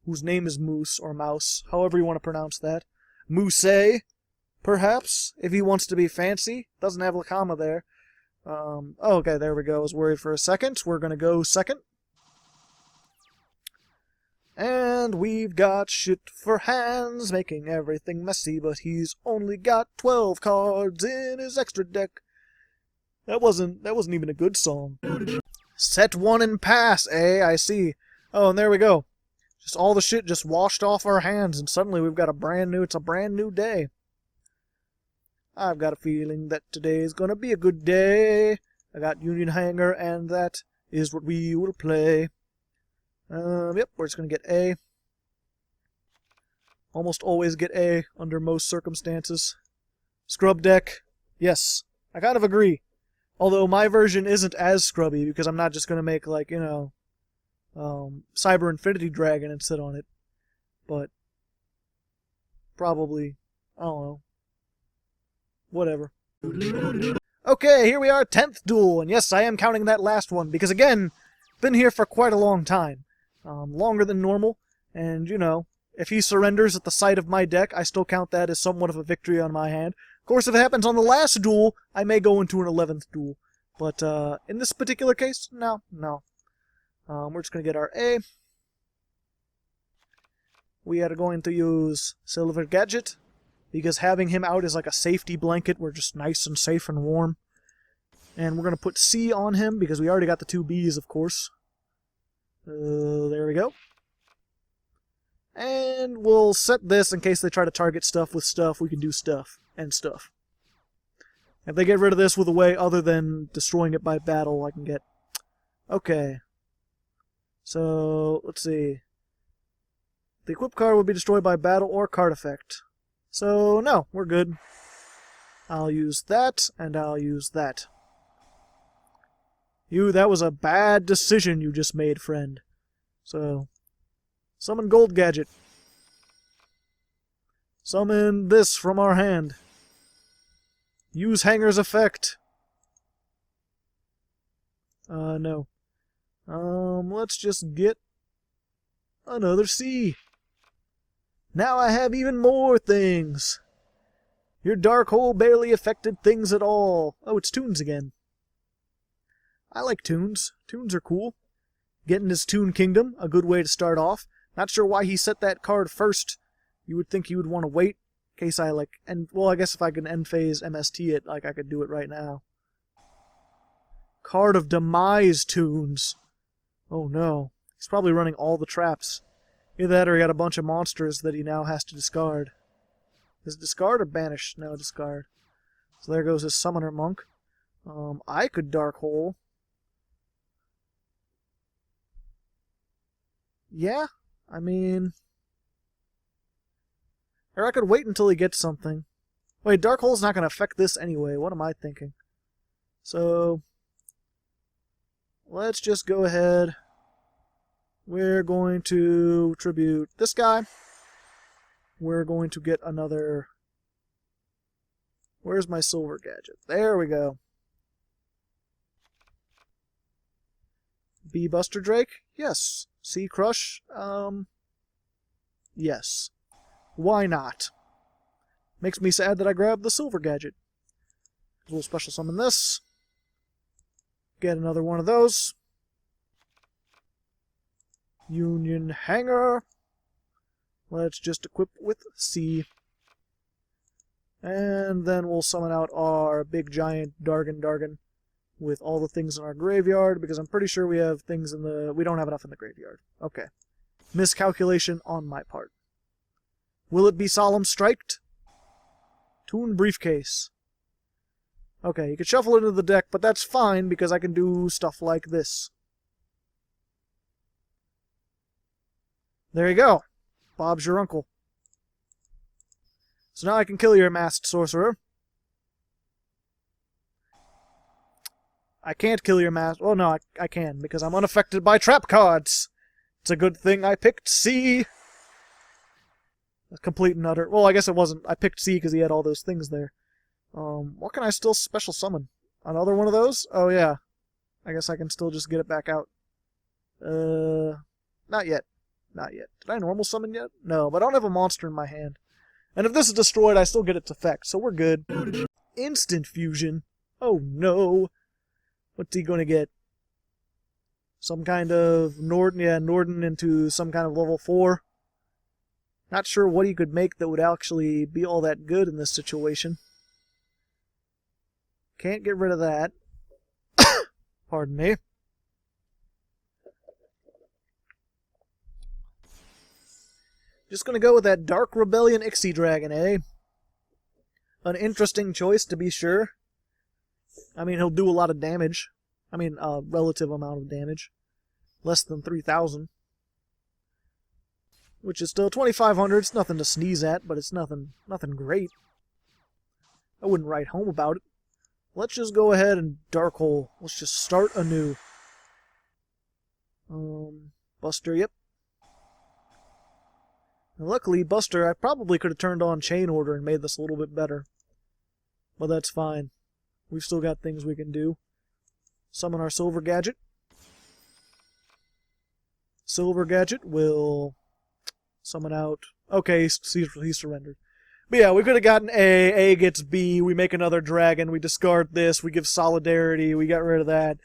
Whose name is Moose or Mouse. However you want to pronounce that. Moose. Perhaps, if he wants to be fancy. Doesn't have a comma there. Okay, there we go. I was worried for a second. We're going to go second. And we've got shit for hands, making everything messy, but he's only got 12 cards in his extra deck. That wasn't even a good song. Set one and pass, eh? I see. Oh, and there we go. Just all the shit just washed off our hands, and suddenly we've got it's a brand new day. I've got a feeling that today's gonna be a good day. I got Union Hanger, and that is what we will play. Yep, we're just gonna get A. Almost always get A under most circumstances. Scrub deck. Yes, I kind of agree. Although my version isn't as scrubby, because I'm not just gonna make, like, you know, Cyber Infinity Dragon and sit on it. But probably, I don't know. Whatever. Okay, here we are, 10th duel, and yes, I am counting that last one, because again, been here for quite a long time. Longer than normal, and, you know, if he surrenders at the sight of my deck, I still count that as somewhat of a victory on my hand. Of course, if it happens on the last duel, I may go into an 11th duel. But in this particular case, no. We're just going to get our A. We are going to use Silver Gadget, because having him out is like a safety blanket. We're just nice and safe and warm. And we're going to put C on him, because we already got the 2 Bs, of course. There we go. And we'll set this in case they try to target stuff with stuff. We can do stuff and stuff. If they get rid of this with a way other than destroying it by battle, I can get... Okay. So, let's see. The equip card will be destroyed by battle or card effect. So, no, we're good. I'll use that, and I'll use that. That was a bad decision you just made, friend. So, summon Gold Gadget. Summon this from our hand. Use Hanger's effect. No. Let's just get another C. Now I have even more things. Your dark hole barely affected things at all. Oh, it's Toons again. I like Toons. Toons are cool. Getting his Toon Kingdom, a good way to start off. Not sure why he set that card first. You would think he would want to wait in case I, like, well, I guess if I can end phase MST it, like, I could do it right now. Card of Demise Toons. Oh no. He's probably running all the traps. Either that or he got a bunch of monsters that he now has to discard. Is it discard or banish? No, discard. So there goes his Summoner Monk. I could Dark Hole. Yeah, I mean... Or I could wait until he gets something. Wait, Dark Hole's not going to affect this anyway. What am I thinking? So... let's just go ahead. We're going to tribute this guy. We're going to get another... Where's my Silver Gadget? There we go. B Buster Drake? Yes. C Crush? Yes. Why not? Makes me sad that I grabbed the Silver Gadget. We'll special summon this. Get another one of those. Union Hanger. Let's just equip with C. And then we'll summon out our big giant Dargan with all the things in our graveyard, because I'm pretty sure we have things in the... we don't have enough in the graveyard. Okay. Miscalculation on my part. Will it be Solemn Striked? Toon Briefcase. Okay, you can shuffle it into the deck, but that's fine because I can do stuff like this. There you go. Bob's your uncle. So now I can kill your Masked Sorcerer. I can't kill your masked... oh no, I can, because I'm unaffected by trap cards. It's a good thing I picked C. A complete and utter... well, I guess it wasn't. I picked C because he had all those things there. What can I still special summon? Another one of those? Oh, yeah. I guess I can still just get it back out. Not yet. Not yet. Did I normal summon yet? No, but I don't have a monster in my hand. And if this is destroyed, I still get its effect, so we're good. Instant Fusion. Oh, no. What's he going to get? some kind of Norden into some kind of level 4. Not sure what he could make that would actually be all that good in this situation. Can't get rid of that. Pardon me. Just gonna go with that Dark Rebellion Ixie Dragon, eh? An interesting choice, to be sure. I mean, he'll do a lot of damage. I mean, a relative amount of damage. Less than 3,000. Which is still 2,500. It's nothing to sneeze at, but it's nothing great. I wouldn't write home about it. Let's just go ahead and Dark Hole. Let's just start anew. Buster, yep. And luckily, Buster, I probably could have turned on Chain Order and made this a little bit better. But that's fine. We've still got things we can do. Summon our Silver Gadget. Silver Gadget will summon out... Okay, he surrendered. But yeah, we could have gotten A gets B, we make another dragon, we discard this, we give Solidarity, we got rid of that.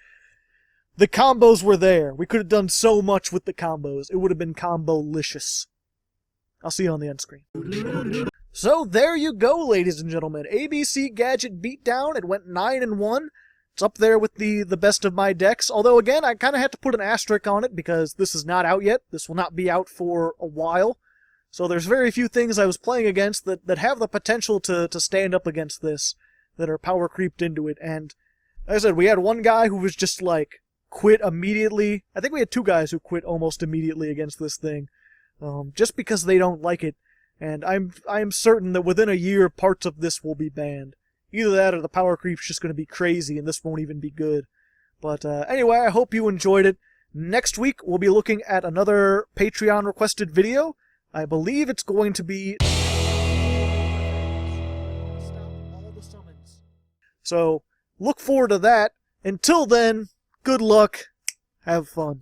The combos were there. We could have done so much with the combos. It would have been combo-licious. I'll see you on the end screen. So there you go, ladies and gentlemen. ABC Gadget Beatdown. It went 9-1. It's up there with the best of my decks. Although, again, I kind of had to put an asterisk on it because this is not out yet. This will not be out for a while. So there's very few things I was playing against that have the potential to stand up against this, that are power creeped into it. And, like I said, we had one guy who was just, like, quit immediately. I think we had two guys who quit almost immediately against this thing. Just because they don't like it. And I'm certain that within a year, parts of this will be banned. Either that or the power creep's just going to be crazy and this won't even be good. But anyway, I hope you enjoyed it. Next week, we'll be looking at another Patreon-requested video. I believe it's going to be... Stop all the summons. So, look forward to that. Until then, good luck. Have fun.